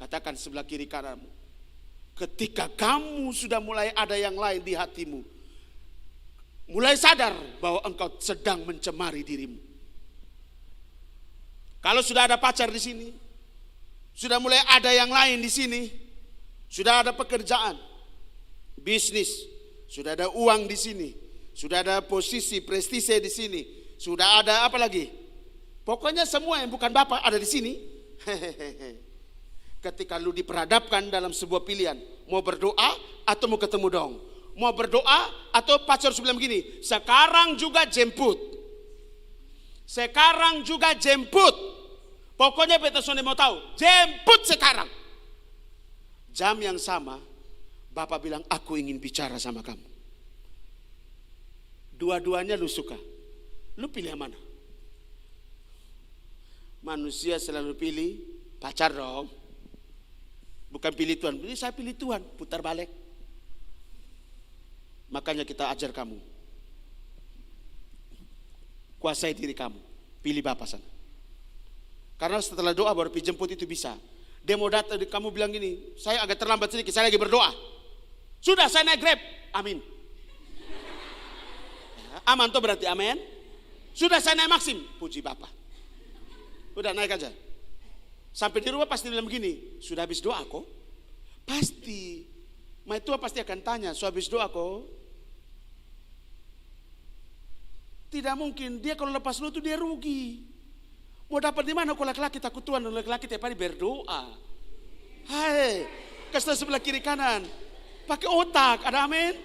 Katakan sebelah kiri kananmu. Ketika kamu sudah mulai ada yang lain di hatimu, mulai sadar bahwa engkau sedang mencemari dirimu. Kalau sudah ada pacar di sini, sudah mulai ada yang lain di sini, sudah ada pekerjaan, bisnis, sudah ada uang di sini, sudah ada posisi, prestise di sini, sudah ada apa lagi? Pokoknya semua yang bukan Bapak ada di sini. Ketika lu diperhadapkan dalam sebuah pilihan, mau berdoa atau mau ketemu dong. Mau berdoa atau pacar bilang begini, sekarang juga jemput. Sekarang juga jemput. Pokoknya beta sonde mau tahu, jemput sekarang. Jam yang sama, Bapak bilang aku ingin bicara sama kamu. Dua-duanya lu suka. Lu pilih yang mana? Manusia selalu pilih pacar dong. Bukan pilih Tuhan. Ini saya pilih Tuhan, putar balik. Makanya kita ajar kamu. Kuasai diri kamu. Pilih Bapa sana. Karena setelah doa baru pergi jemput itu bisa. Dia mau datang, kamu bilang gini, saya agak terlambat sedikit, saya lagi berdoa. Sudah saya naik Grab. Amin. Aman tuh berarti amin. Sudah saya naik Maxim. Puji Bapa. Udah naik aja. Sampai di rumah pasti bilang begini, sudah habis doa kok? Pasti. Ma tua pasti akan tanya, sudah habis doa kok? Tidak mungkin, dia kalau lepas lu tuh dia rugi. Mau dapat di mana kok laki-laki takut Tuhan dan laki-laki tiap hari berdoa. Hai, kasih sebelah kiri kanan. Pakai otak, ada amin?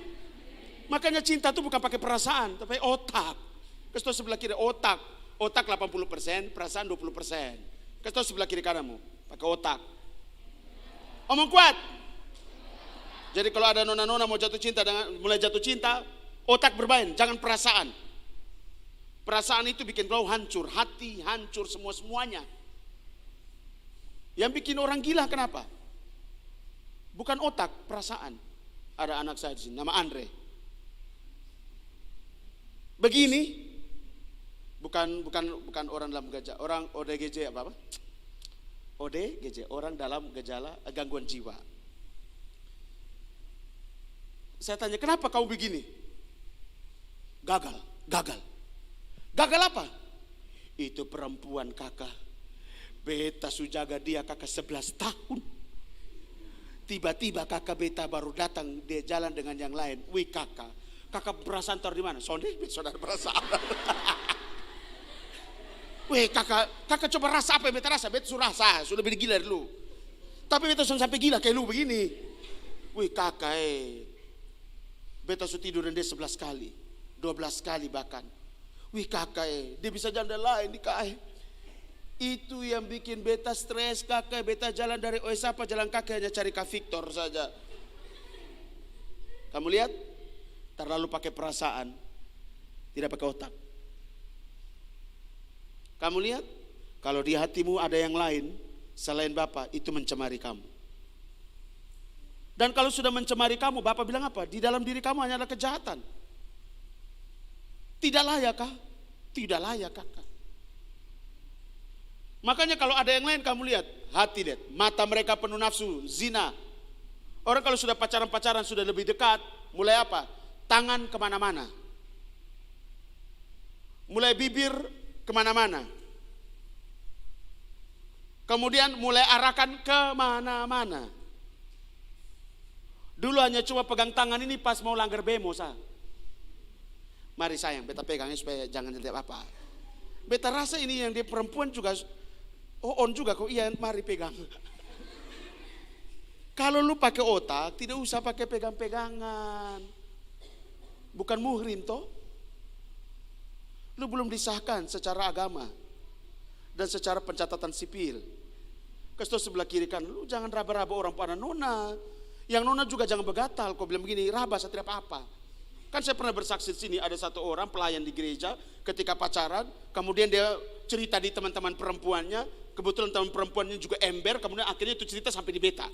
Makanya cinta itu bukan pakai perasaan, tapi otak. Kasih sebelah kiri, otak. Otak 80%, perasaan 20%. Kasih sebelah kiri kananmu, pakai otak. Omong kuat. Jadi kalau ada nona-nona mau jatuh cinta, mulai jatuh cinta, otak bermain, jangan perasaan. Perasaan itu bikin kau hancur, hati hancur semuanya. Yang bikin orang gila kenapa? Bukan otak, perasaan. Ada anak saya di sini, nama Andre. Begini, bukan orang dalam gejala, orang ODGJ apa? ODGJ, orang dalam gejala gangguan jiwa. Saya tanya, kenapa kau begini? Gagal. Gagal apa? Itu perempuan kakak. Beta sujaga dia kakak 11 tahun. Tiba-tiba kakak beta baru datang, dia jalan dengan yang lain. Wih kakak perasaan taruh di mana? Saudara perasaan. Weh kakak coba rasa apa yang beta rasa? Beta sudah rasa, sudah lebih gila dulu. Tapi beta sudah sampai gila kayak lu begini. Wih kakak beta sudah tidur dengan dia 11 kali, 12 kali bahkan. Wih kakak dia bisa jalan lain di kak. Itu yang bikin beta stres kakak. Beta jalan dari Oesapa jalan kaki hanya cari Kak Victor saja. Kamu lihat? Terlalu pakai perasaan, tidak pakai otak. Kamu lihat, kalau di hatimu ada yang lain selain Bapa, itu mencemari kamu. Dan kalau sudah mencemari kamu, Bapa bilang apa? Di dalam diri kamu hanya ada kejahatan. Tidak layak kah? Tidak layak kakak. Makanya kalau ada yang lain kamu lihat, hati lihat, mata mereka penuh nafsu, zina. Orang kalau sudah pacaran-pacaran sudah lebih dekat, mulai apa? Tangan kemana-mana. Mulai bibir kemana-mana. Kemudian mulai arahkan kemana-mana. Dulu hanya cuma pegang tangan ini pas mau langgar bemo sah. Mari sayang, beta pegangnya supaya jangan lihat apa. Beta rasa ini yang dia perempuan juga, on juga kok, iya mari pegang. Kalau lu pakai otak, tidak usah pakai pegang-pegangan. Bukan muhrim toh. Lu belum disahkan secara agama dan secara pencatatan sipil. Kasih sebelah kiri kan, lu jangan raba-raba orang pada nona. Yang nona juga jangan begatal. Kau bilang begini, raba saya tidak apa-apa. Kan saya pernah bersaksi di sini, ada satu orang pelayan di gereja ketika pacaran, kemudian dia cerita di teman-teman perempuannya, kebetulan teman perempuannya juga ember, kemudian akhirnya itu cerita sampai di beta.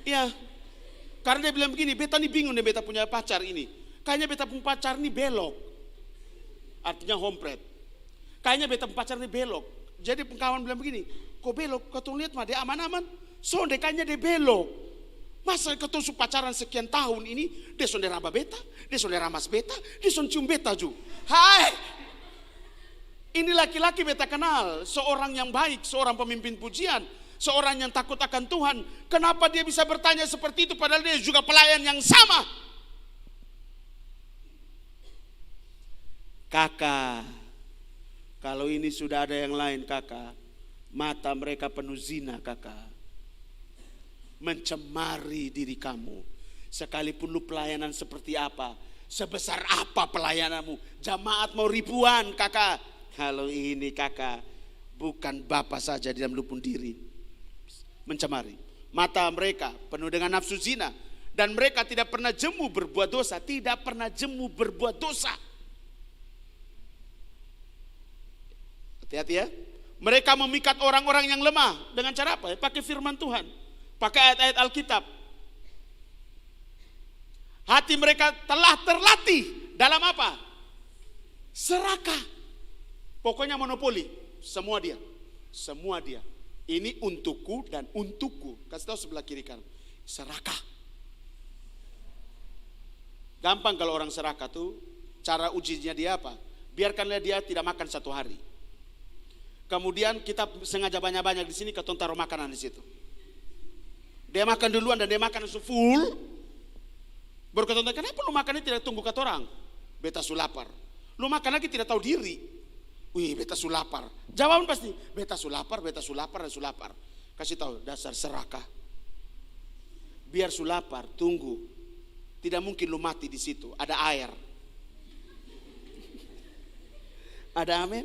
Iya, karena dia bilang begini, beta nih bingung deh beta punya pacar ini. Kayaknya beta punya pacar nih belok. Artinya hompret. Kayaknya beta punya pacar nih belok. Jadi kawan bilang begini, kok belok? Kau tuh lihat mah dia aman-aman. Sonde kayaknya dia belok. Masa kau tuh pacaran sekian tahun ini, dia sonde raba beta, dia sonde ramas beta, dia sonde cium beta juga. Hai! Ini laki-laki beta kenal, seorang yang baik, seorang pemimpin pujian. Seorang yang takut akan Tuhan. Kenapa dia bisa bertanya seperti itu padahal dia juga pelayan yang sama? Kakak, kalau ini sudah ada yang lain kakak, mata mereka penuh zina kakak. Mencemari diri kamu. Sekalipun lu pelayanan seperti apa, sebesar apa pelayananmu, jamaat mau ribuan kakak. Kalau ini kakak, bukan Bapa saja di dalam lupun diri. Mencemari. Mata mereka penuh dengan nafsu zina. Dan mereka tidak pernah jemu berbuat dosa. Tidak pernah jemu berbuat dosa. Hati-hati ya. Mereka memikat orang-orang yang lemah. Dengan cara apa? Pakai firman Tuhan. Pakai ayat-ayat Alkitab. Hati mereka telah terlatih. Dalam apa? Serakah. Pokoknya monopoli. Semua dia. Semua dia. Ini untukku dan untukku. Kasih tahu sebelah kiri kan. Serakah. Gampang kalau orang serakah tuh. Cara ujinya dia apa? Biarkanlah dia tidak makan 1 hari. kemudian kita sengaja banyak-banyak di sini, ketong taruh makanan di situ. Dia makan duluan dan dia makan full. Baru ketong tanya, kenapa lu makannya tidak tunggu kata orang? Beta su lapar. Lu makan lagi tidak tahu diri. Wih, beta su lapar. Jawaban pasti, beta su lapar, beta su lapar, dan su lapar. Kasih tahu, dasar serakah. Biar su lapar, tunggu. Tidak mungkin lu mati di situ, ada air. Ada amin?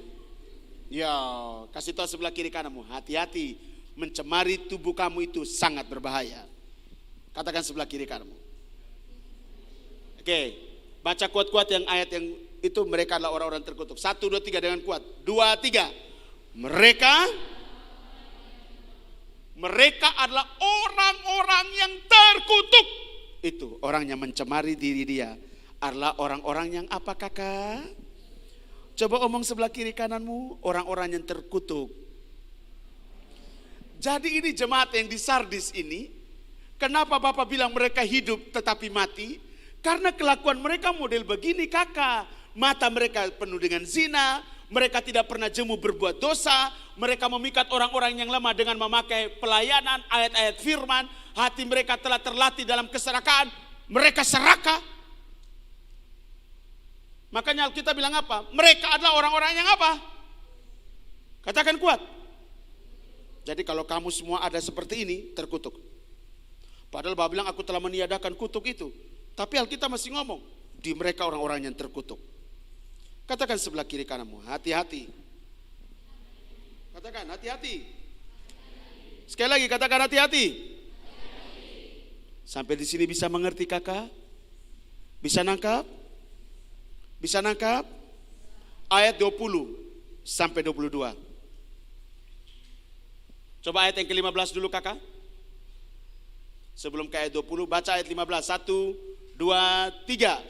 Ya, kasih tahu sebelah kiri kananmu, hati-hati, mencemari tubuh kamu itu sangat berbahaya. Katakan sebelah kiri kananmu. Oke, baca kuat-kuat yang ayat yang itu, mereka adalah orang-orang terkutuk. 1, 2, 3 dengan kuat. 2, 3. Mereka adalah orang-orang yang terkutuk. Itu orang yang mencemari diri dia adalah orang-orang yang apa, kakak? Coba omong sebelah kiri kananmu, orang-orang yang terkutuk. Jadi ini jemaat yang di Sardis ini, kenapa Bapak bilang mereka hidup tetapi mati? Karena kelakuan mereka model begini, kakak. Mata mereka penuh dengan zina, mereka tidak pernah jemu berbuat dosa, mereka memikat orang-orang yang lemah dengan memakai pelayanan, ayat-ayat firman, hati mereka telah terlatih dalam keserakahan, mereka serakah. Makanya Alkitab bilang apa? Mereka adalah orang-orang yang apa? Katakan kuat. Jadi kalau kamu semua ada seperti ini, terkutuk. Padahal Bapak bilang aku telah meniadakan kutuk itu. Tapi Alkitab masih ngomong, di mereka orang-orang yang terkutuk. Katakan sebelah kiri kananmu, hati-hati. Katakan hati-hati. Sekali lagi katakan hati-hati. Sampai di sini bisa mengerti kakak? Bisa nangkap? Bisa nangkap? Ayat 20 sampai 22. Coba ayat yang ke-15 dulu kakak. Sebelum ke ayat 20, baca ayat 15. 1, 2, 3.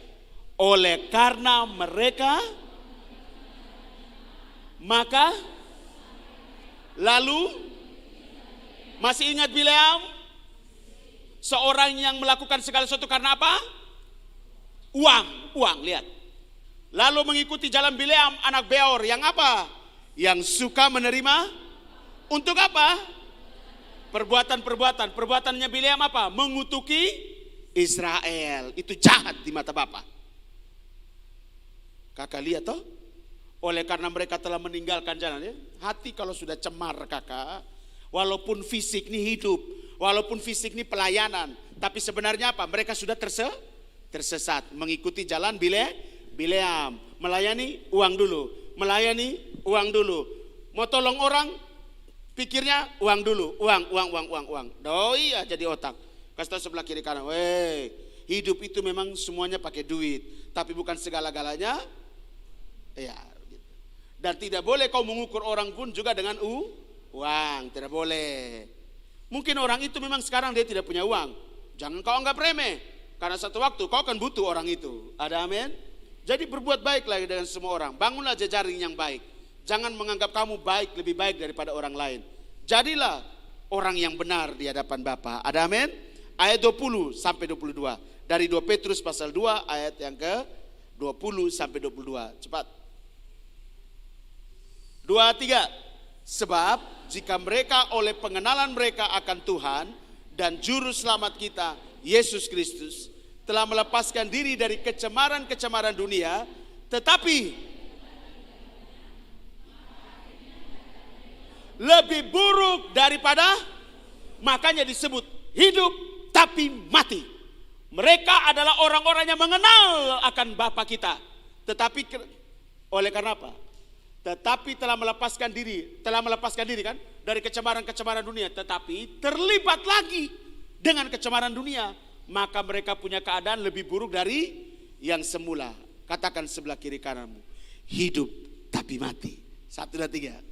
Oleh karena mereka, maka, lalu, masih ingat Bileam? Seorang yang melakukan segala sesuatu karena apa? Uang, lihat. Lalu mengikuti jalan Bileam anak Beor yang apa? Yang suka menerima untuk apa? Perbuatannya Bileam apa? Mengutuki Israel. Itu jahat di mata Bapa. Kakak lihat toh? Oleh karena mereka telah meninggalkan jalan ya. Hati kalau sudah cemar kakak, walaupun fisik ini hidup, walaupun fisik ini pelayanan, tapi sebenarnya apa? Mereka sudah tersesat, mengikuti jalan Bileam, melayani uang dulu, mau tolong orang, pikirnya uang dulu, uang. Doi ya jadi otak. Kasih tahu sebelah kiri kanan, hidup itu memang semuanya pakai duit, tapi bukan segala-galanya. Ya, gitu. Dan tidak boleh kau mengukur orang pun juga dengan uang, tidak boleh. Mungkin orang itu memang sekarang dia tidak punya uang, jangan kau anggap remeh, karena satu waktu kau akan butuh orang itu. Ada amin? Jadi berbuat baik lagi dengan semua orang. Bangunlah jejaring yang baik. Jangan menganggap kamu baik lebih baik daripada orang lain. Jadilah orang yang benar di hadapan Bapa. Ada amin? Ayat 20 sampai 22. Dari 2 Petrus pasal 2 ayat yang ke 20 sampai 22. Cepat. 2, 3. Sebab jika mereka oleh pengenalan mereka akan Tuhan dan juru selamat kita Yesus Kristus telah melepaskan diri dari kecemaran-kecemaran dunia, tetapi lebih buruk daripada, makanya disebut hidup tapi mati. Mereka adalah orang-orang yang mengenal akan Bapa kita, tetapi oleh karena apa? Tetapi telah melepaskan diri kan dari kecemaran-kecemaran dunia, tetapi terlibat lagi dengan kecemaran dunia, maka mereka punya keadaan lebih buruk dari yang semula. Katakan sebelah kiri kananmu, hidup tapi mati. 1, 2, 3.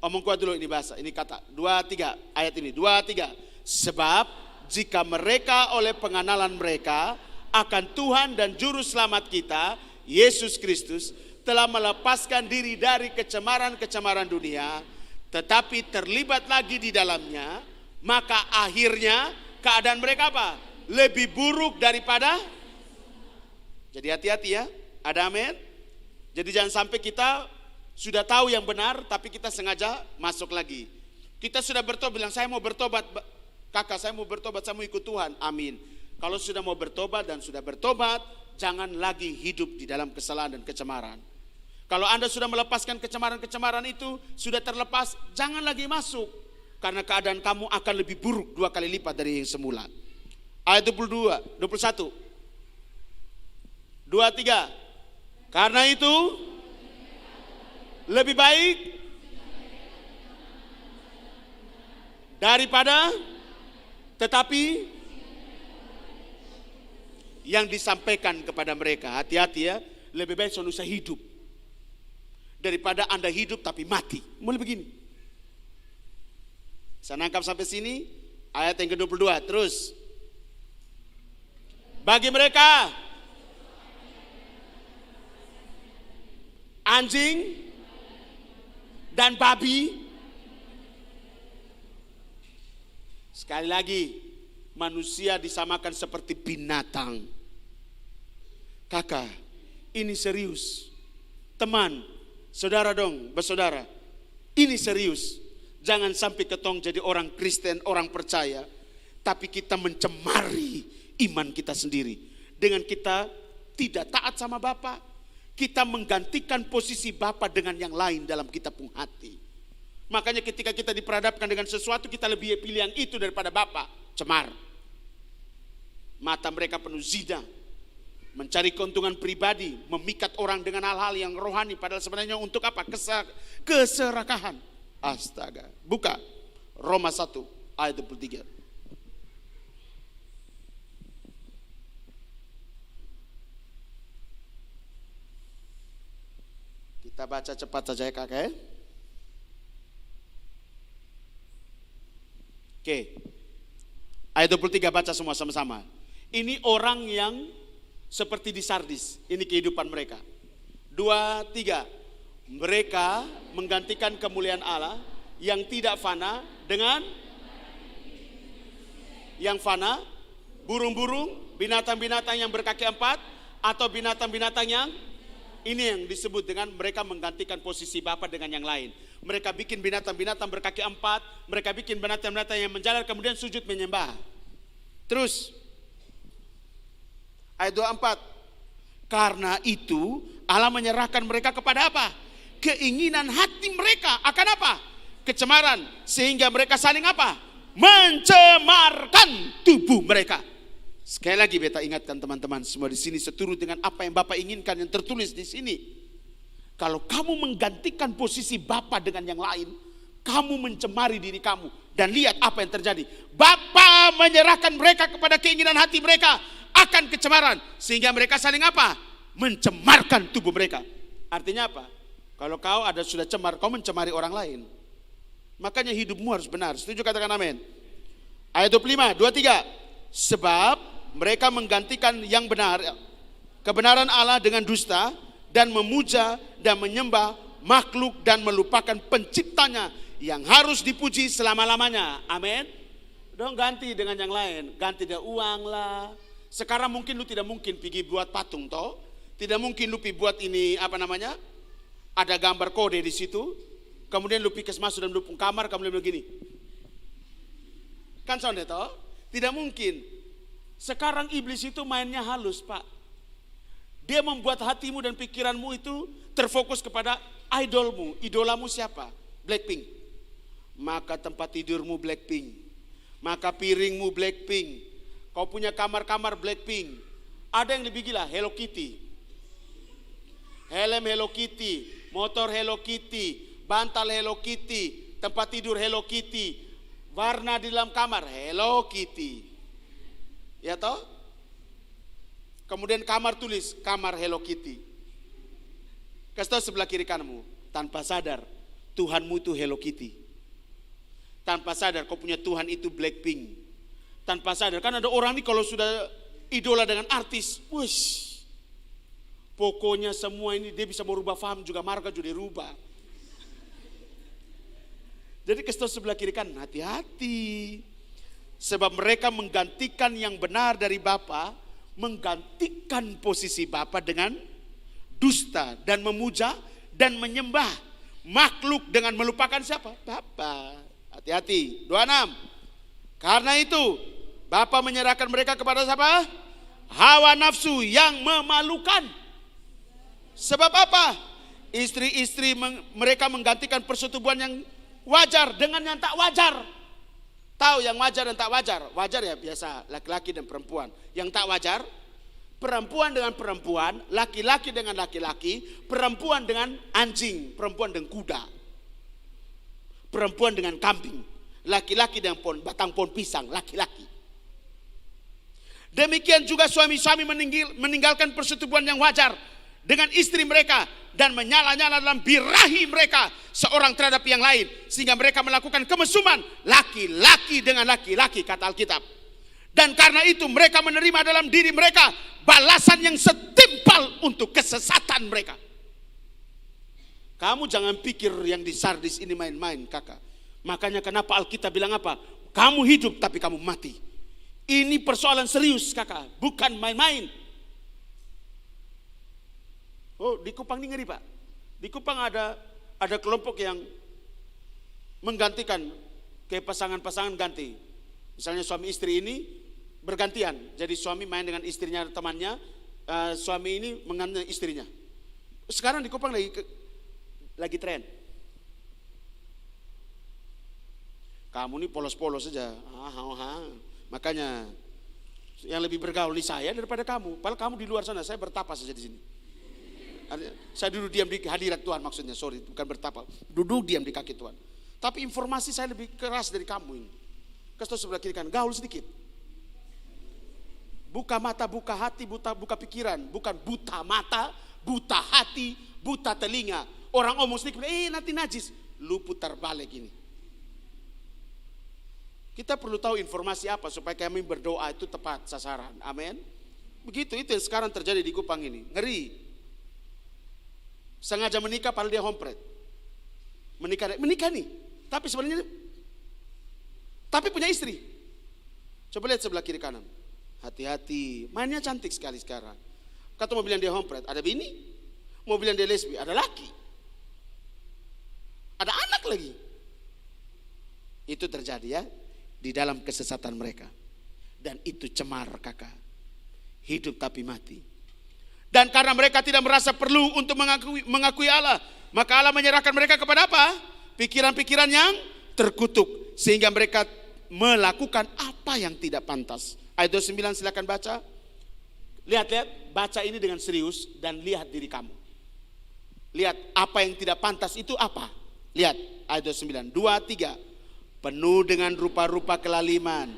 Omong kuat dulu ini bahasa, ini kata 2, 3 ayat ini 2, 3. Sebab jika mereka oleh pengenalan mereka akan Tuhan dan juru selamat kita Yesus Kristus telah melepaskan diri dari kecemaran-kecemaran dunia, tetapi terlibat lagi di dalamnya, maka akhirnya keadaan mereka apa? Lebih buruk daripada. Jadi hati-hati ya. Ada amin? Jadi jangan sampai kita Sudah tahu yang benar, tapi kita sengaja masuk lagi. Kita sudah bertobat, bilang saya mau bertobat, kakak saya mau bertobat, saya mau ikut Tuhan, amin. Kalau sudah mau bertobat dan sudah bertobat, jangan lagi hidup di dalam kesalahan dan kecemaran. Kalau Anda sudah melepaskan kecemaran-kecemaran itu, sudah terlepas, jangan lagi masuk. Karena keadaan kamu akan lebih buruk 2 kali lipat dari yang semula. Ayat 22, 21. 23. Karena itu lebih baik daripada, tetapi yang disampaikan kepada mereka, hati-hati ya, lebih baik saya hidup daripada Anda hidup tapi mati. Mulai begini. Saya nangkap sampai sini. Ayat yang ke-22 terus. Bagi mereka anjing dan babi, sekali lagi, manusia disamakan seperti binatang. Kakak, ini serius. Teman, saudara dong, bersaudara, ini serius. Jangan sampai ketong jadi orang Kristen, orang percaya, tapi kita mencemari iman kita sendiri. Dengan kita tidak taat sama Bapa, kita menggantikan posisi Bapa dengan yang lain dalam kita pun hati. Makanya ketika kita diperhadapkan dengan sesuatu, kita lebih pilih yang itu daripada Bapa. Cemar. Mata mereka penuh zina, mencari keuntungan pribadi, memikat orang dengan hal-hal yang rohani, padahal sebenarnya untuk apa? Keserakahan. Astaga. Buka Roma 1 ayat 23. Kita baca cepat saja ya kakak. Oke. Ayat 23 baca semua sama-sama. Ini orang yang seperti di Sardis. Ini kehidupan mereka. 2, 3. Mereka menggantikan kemuliaan Allah yang tidak fana dengan yang fana, burung-burung, binatang-binatang yang berkaki 4, atau binatang-binatang yang ini yang disebut dengan mereka menggantikan posisi Bapa dengan yang lain. Mereka bikin binatang-binatang berkaki 4, mereka bikin binatang-binatang yang menjalar kemudian sujud menyembah. Terus ayat 24. Karena itu Allah menyerahkan mereka kepada apa? Keinginan hati mereka akan apa? Kecemaran, sehingga mereka saling apa? Mencemarkan tubuh mereka. Sekali lagi beta ingatkan teman-teman semua di sini seturut dengan apa yang Bapak inginkan yang tertulis di sini. Kalau kamu menggantikan posisi Bapa dengan yang lain, kamu mencemari diri kamu. Dan lihat apa yang terjadi. Bapa menyerahkan mereka kepada keinginan hati mereka akan kecemaran, sehingga mereka saling apa? Mencemarkan tubuh mereka. Artinya apa? Kalau kau ada sudah cemar, kau mencemari orang lain. Makanya hidupmu harus benar. Setuju, katakan amin. Ayat 25, 23. Sebab mereka menggantikan yang benar, kebenaran Allah dengan dusta, dan memuja dan menyembah makhluk dan melupakan penciptanya yang harus dipuji selama-lamanya. Amin. Dong ganti dengan yang lain, ganti dia uang lah. Sekarang mungkin lu tidak mungkin pergi buat patung toh, tidak mungkin lu pergi buat ini apa namanya, ada gambar kode di situ, kemudian lu pikir masuk dalam lupung kamar, kemudian begini, kan sound toh, tidak mungkin. Sekarang iblis itu mainnya halus Pak. Dia membuat hatimu dan pikiranmu itu terfokus kepada idolmu. Idolamu siapa? Blackpink. Maka tempat tidurmu Blackpink, maka piringmu Blackpink, kau punya kamar-kamar Blackpink. Ada yang lebih gila, Hello Kitty. Helm Hello Kitty, motor Hello Kitty, bantal Hello Kitty, tempat tidur Hello Kitty, warna di dalam kamar Hello Kitty. Ya toh? Kemudian kamar tulis kamar Hello Kitty. Kasih tahu sebelah kiri kananmu, tanpa sadar Tuhanmu itu Hello Kitty. Tanpa sadar kau punya Tuhan itu Blackpink. Tanpa sadar, kan ada orang nih kalau sudah idola dengan artis, wush, pokoknya semua ini dia bisa merubah faham juga, marga juga dirubah. Jadi kasih tahu sebelah kiri kanan, hati-hati. Sebab mereka menggantikan yang benar dari Bapa, menggantikan posisi Bapa dengan dusta dan memuja dan menyembah makhluk dengan melupakan siapa? Bapa. Hati-hati. 26. Karena itu Bapa menyerahkan mereka kepada siapa? Hawa nafsu yang memalukan. Sebab apa? Istri-istri mereka menggantikan persetubuhan yang wajar dengan yang tak wajar. Tahu yang wajar dan tak wajar? Wajar ya biasa laki-laki dan perempuan. Yang tak wajar, perempuan dengan perempuan, laki-laki dengan laki-laki, perempuan dengan anjing, perempuan dengan kuda, perempuan dengan kambing, laki-laki dengan batang pohon pisang, laki-laki. Demikian juga suami-suami meninggalkan persetubuhan yang wajar dengan istri mereka dan menyala-nyala dalam birahi mereka seorang terhadap yang lain, sehingga mereka melakukan kemesuman laki-laki dengan laki-laki, kata Alkitab. Dan karena itu mereka menerima dalam diri mereka balasan yang setimpal untuk kesesatan mereka. Kamu jangan pikir yang di Sardis ini main-main, kakak. Makanya kenapa Alkitab bilang apa? Kamu hidup tapi kamu mati. Ini persoalan serius, kakak, bukan main-main. Oh, di Kupang ini ngeri, Pak. Di Kupang ada kelompok yang menggantikan, kayak pasangan-pasangan ganti. Misalnya suami istri ini bergantian. Jadi suami main dengan istrinya, temannya, suami ini mengganti istrinya. Sekarang di Kupang lagi tren. Kamu ini polos-polos saja. Makanya yang lebih bergaul di saya daripada kamu. Padahal kamu di luar sana, saya bertapa saja di sini. Saya duduk diam di hadirat Tuhan, maksudnya, sorry, bukan bertapa, duduk diam di kaki Tuhan. Tapi informasi saya lebih keras dari kamu ini. Kasih tahu sebelah kiri kan, gaul sedikit. Buka mata, buka hati, buka pikiran. Bukan buta mata, buta hati, buta telinga. Orang omong sedikit, nanti najis. Lu putar balik ini. Kita perlu tahu informasi apa supaya kami berdoa itu tepat sasaran. Amin. Begitu, itu yang sekarang terjadi di Kupang ini. Ngeri. Sengaja menikah padahal dia hompret. Menikah nih. Tapi sebenarnya punya istri. Coba lihat sebelah kiri kanan. Hati-hati. Mainnya cantik sekali sekarang. Kata mau bilang dia hompret, ada bini. Mau bilang dia lesbi, ada laki. Ada anak lagi. Itu terjadi ya di dalam kesesatan mereka. Dan itu cemar, kakak. Hidup tapi mati. Dan karena mereka tidak merasa perlu untuk mengakui Allah, maka Allah menyerahkan mereka kepada apa? Pikiran-pikiran yang terkutuk, sehingga mereka melakukan apa yang tidak pantas. Ayat 29 silakan baca. Lihat, baca ini dengan serius dan lihat diri kamu. Lihat apa yang tidak pantas itu apa? Lihat ayat 29, 2, 3. Penuh dengan rupa-rupa kelaliman,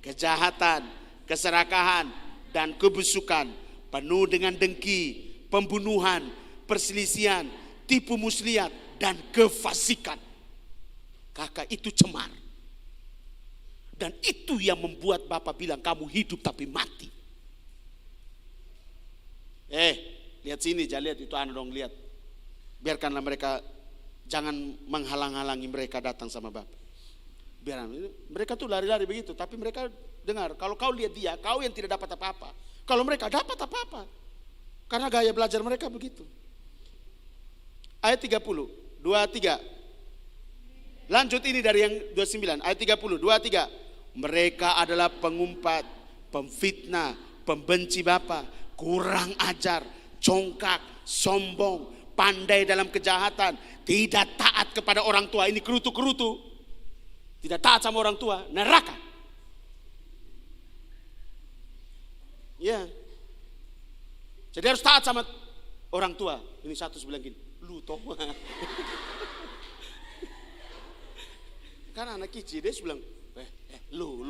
kejahatan, keserakahan, dan kebusukan. Penuh dengan dengki, pembunuhan, perselisihan, tipu muslihat, dan kefasikan. Kakak, itu cemar. Dan itu yang membuat Bapak bilang kamu hidup tapi mati. Lihat sini, jangan lihat itu anak dong, lihat. Biarkanlah mereka, jangan menghalang-halangi mereka datang sama Bapak. Biar mereka tuh lari-lari begitu, tapi mereka dengar, kalau kau lihat dia, kau yang tidak dapat apa-apa. Kalau mereka dapat apa-apa. Karena gaya belajar mereka begitu. Ayat 30, 2, 3. Lanjut ini dari yang 29, ayat 30, 2, 3. Mereka adalah pengumpat, pemfitnah, pembenci Bapa, kurang ajar, congkak, sombong, pandai dalam kejahatan, tidak taat kepada orang tua. Ini kerutu-kerutu. Tidak taat sama orang tua, neraka. Ya. Jadi harus taat sama orang tua. Ini satu bilang gini, lu toh. Kan anak kecil dia bilang, lu.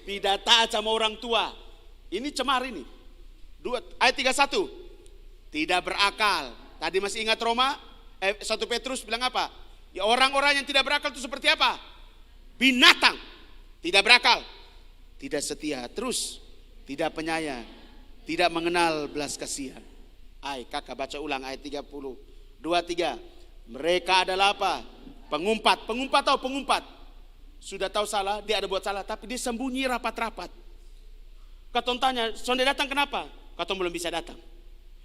Tidak taat sama orang tua. Ini cemar ini. Ayat 31. Tidak berakal. Tadi masih ingat Roma? 1 Petrus bilang apa? Ya, orang-orang yang tidak berakal itu seperti apa? Binatang. Tidak berakal. Tidak setia, terus tidak penyayang, tidak mengenal belas kasihan. Kakak baca ulang ayat 30, 2, 3. Mereka adalah apa? Pengumpat atau pengumpat. Sudah tahu salah, dia ada buat salah, tapi dia sembunyi rapat-rapat. Katong tanya, sonde datang kenapa? Katong belum bisa datang.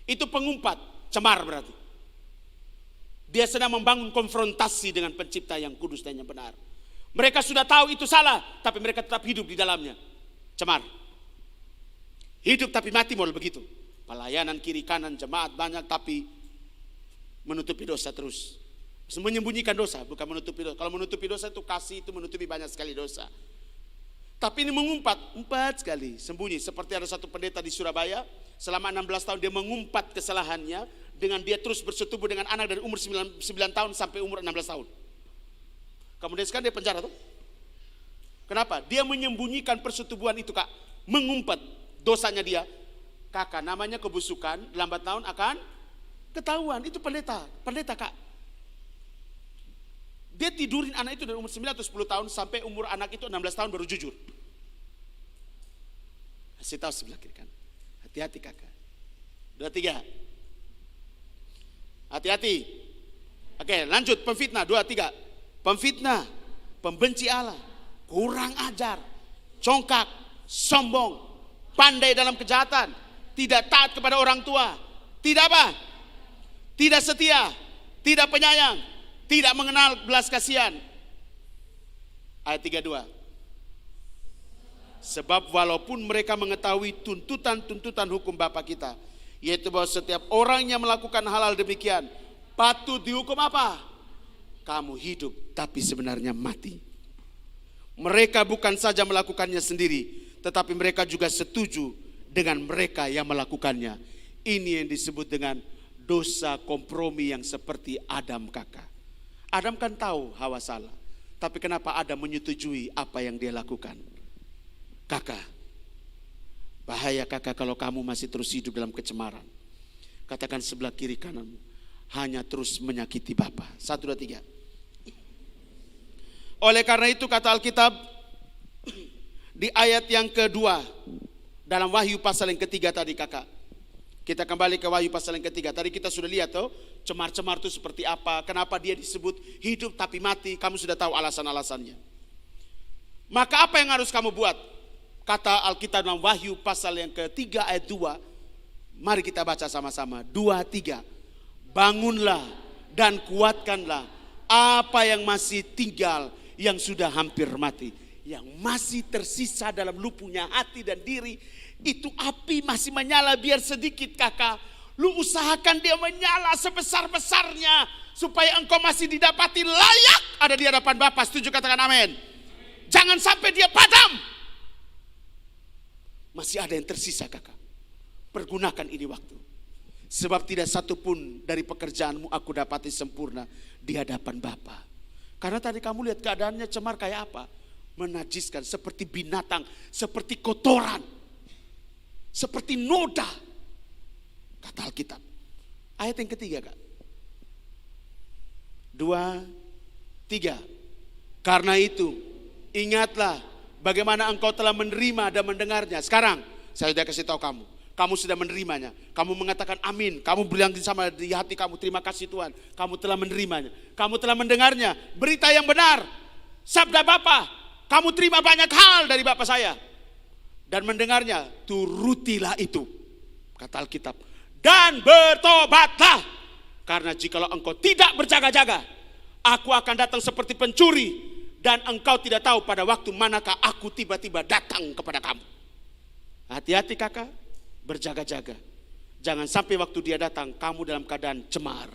Itu pengumpat, cemar berarti. Dia sedang membangun konfrontasi dengan pencipta yang kudus dan yang benar. Mereka sudah tahu itu salah, tapi mereka tetap hidup di dalamnya. Cemar. Hidup tapi mati model begitu. Pelayanan kiri kanan, jemaat banyak tapi menutupi dosa terus. Menyembunyikan dosa, bukan menutupi dosa. Kalau menutupi dosa itu kasih, itu menutupi banyak sekali dosa. Tapi ini empat sekali, sembunyi. Seperti ada satu pendeta di Surabaya, selama 16 tahun dia mengumpat kesalahannya, dengan dia terus bersetubuh dengan anak dari umur 9 tahun sampai umur 16 tahun. Kemudian sekarang dia penjara tuh. Kenapa? Dia menyembunyikan persetubuhan itu, Kak. Mengumpat dosanya dia. Kakak, namanya kebusukan, lambat laun akan ketahuan. Itu pendeta, Kak. Dia tidurin anak itu dari umur 9 atau 10 tahun sampai umur anak itu 16 tahun baru jujur. Kasih tahu sebelah kiri kan. Hati-hati kakak. 2, 3. Hati-hati. Oke, lanjut pemfitnah. 2, 3. Pemfitnah, pembenci Allah, kurang ajar, congkak, sombong, pandai dalam kejahatan, tidak taat kepada orang tua, tidak apa? Tidak setia, tidak penyayang, tidak mengenal belas kasihan. Ayat 32. Sebab walaupun mereka mengetahui tuntutan hukum Bapa kita, yaitu bahwa setiap orang yang melakukan hal-hal demikian patut dihukum apa? Kamu hidup tapi sebenarnya mati. Mereka bukan saja melakukannya sendiri, tetapi mereka juga setuju dengan mereka yang melakukannya. Ini yang disebut dengan dosa kompromi yang seperti Adam kakak. Adam kan tahu Hawa salah, tapi kenapa Adam menyetujui apa yang dia lakukan? Kakak, bahaya kakak kalau kamu masih terus hidup dalam kecemaran. Katakan sebelah kiri kananmu, hanya terus menyakiti Bapa. 1, 2, 3. Oleh karena itu kata Alkitab di ayat yang kedua dalam Wahyu pasal yang ketiga tadi kakak. Kita kembali ke Wahyu pasal yang ketiga. Tadi kita sudah lihat tuh cemar-cemar itu seperti apa, kenapa dia disebut hidup tapi mati. Kamu sudah tahu alasan-alasannya. Maka apa yang harus kamu buat? Kata Alkitab dalam Wahyu pasal yang ketiga ayat 2. Mari kita baca sama-sama. 2, 3. Bangunlah dan kuatkanlah apa yang masih tinggal, yang sudah hampir mati, yang masih tersisa dalam luputnya hati dan diri. Itu api masih menyala, biar sedikit kakak. Lu usahakan dia menyala sebesar-besarnya, supaya engkau masih didapati layak ada di hadapan Bapa. Setuju katakan amin. Jangan sampai dia padam. Masih ada yang tersisa kakak. Pergunakan ini waktu. Sebab tidak satu pun dari pekerjaanmu aku dapati sempurna di hadapan Bapa. Karena tadi kamu lihat keadaannya cemar kayak apa? Menajiskan, seperti binatang, seperti kotoran, seperti noda. Kata Alkitab. Ayat yang ketiga kak. 2, 3. Karena itu ingatlah bagaimana engkau telah menerima dan mendengarnya. Sekarang saya sudah kasih tahu kamu. Kamu sudah menerimanya. Kamu mengatakan amin. Kamu bilang sama di hati kamu, terima kasih Tuhan. Kamu telah menerimanya. Kamu telah mendengarnya. Berita yang benar. Sabda Bapa. Kamu terima banyak hal dari Bapa saya. Dan mendengarnya. Turutilah itu. Kata Alkitab. Dan bertobatlah. Karena jikalau engkau tidak berjaga-jaga, aku akan datang seperti pencuri. Dan engkau tidak tahu pada waktu manakah aku tiba-tiba datang kepada kamu. Hati-hati kakak. Berjaga-jaga. Jangan sampai waktu dia datang kamu dalam keadaan cemar.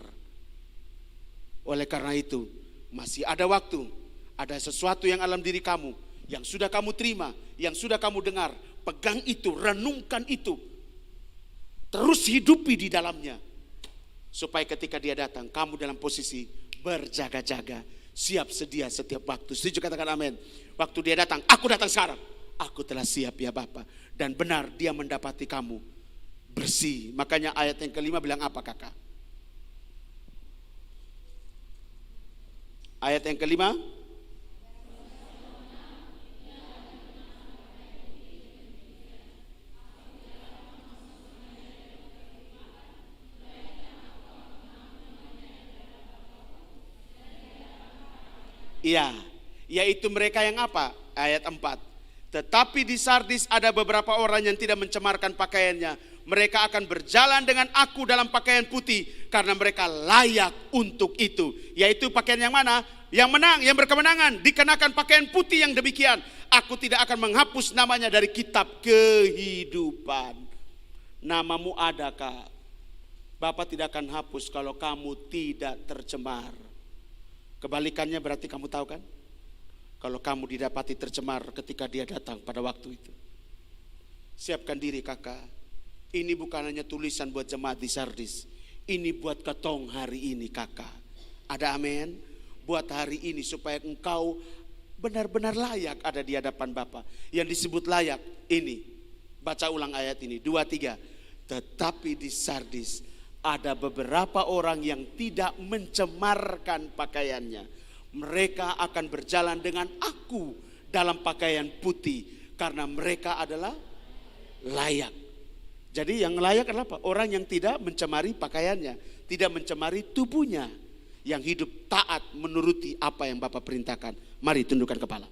Oleh karena itu masih ada waktu. Ada sesuatu yang alam diri kamu, yang sudah kamu terima, yang sudah kamu dengar. Pegang itu, renungkan itu. Terus hidupi di dalamnya. Supaya ketika dia datang kamu dalam posisi berjaga-jaga. Siap sedia setiap waktu. Setuju katakan amin. Waktu dia datang, aku datang sekarang. Aku telah siap ya Bapa. Dan benar dia mendapati kamu bersih. Makanya ayat yang kelima bilang apa kakak? Ayat yang kelima. Iya, yaitu mereka yang apa? Ayat 4. Tetapi di Sardis ada beberapa orang yang tidak mencemarkan pakaiannya, Mereka akan berjalan dengan aku dalam pakaian putih karena mereka layak untuk itu. Yaitu pakaian yang mana? Yang menang, yang berkemenangan dikenakan pakaian putih yang demikian. Aku tidak akan menghapus namanya dari kitab kehidupan. Namamu ada, Kak. Bapa tidak akan hapus kalau kamu tidak tercemar. Kebalikannya berarti kamu tahu kan? Kalau kamu didapati tercemar ketika dia datang pada waktu itu. Siapkan diri, kakak. Ini bukan hanya tulisan buat jemaat di Sardis. Ini buat ketong hari ini, kakak. Ada amin? Buat hari ini supaya engkau benar-benar layak ada di hadapan Bapa. Yang disebut layak ini. Baca ulang ayat ini. 2, 3. Tetapi di Sardis ada beberapa orang yang tidak mencemarkan pakaiannya. Mereka akan berjalan dengan aku dalam pakaian putih. Karena mereka adalah layak. Jadi yang layak adalah apa? Orang yang tidak mencemari pakaiannya. Tidak mencemari tubuhnya. Yang hidup taat menuruti apa yang Bapak perintahkan. Mari tundukkan kepala.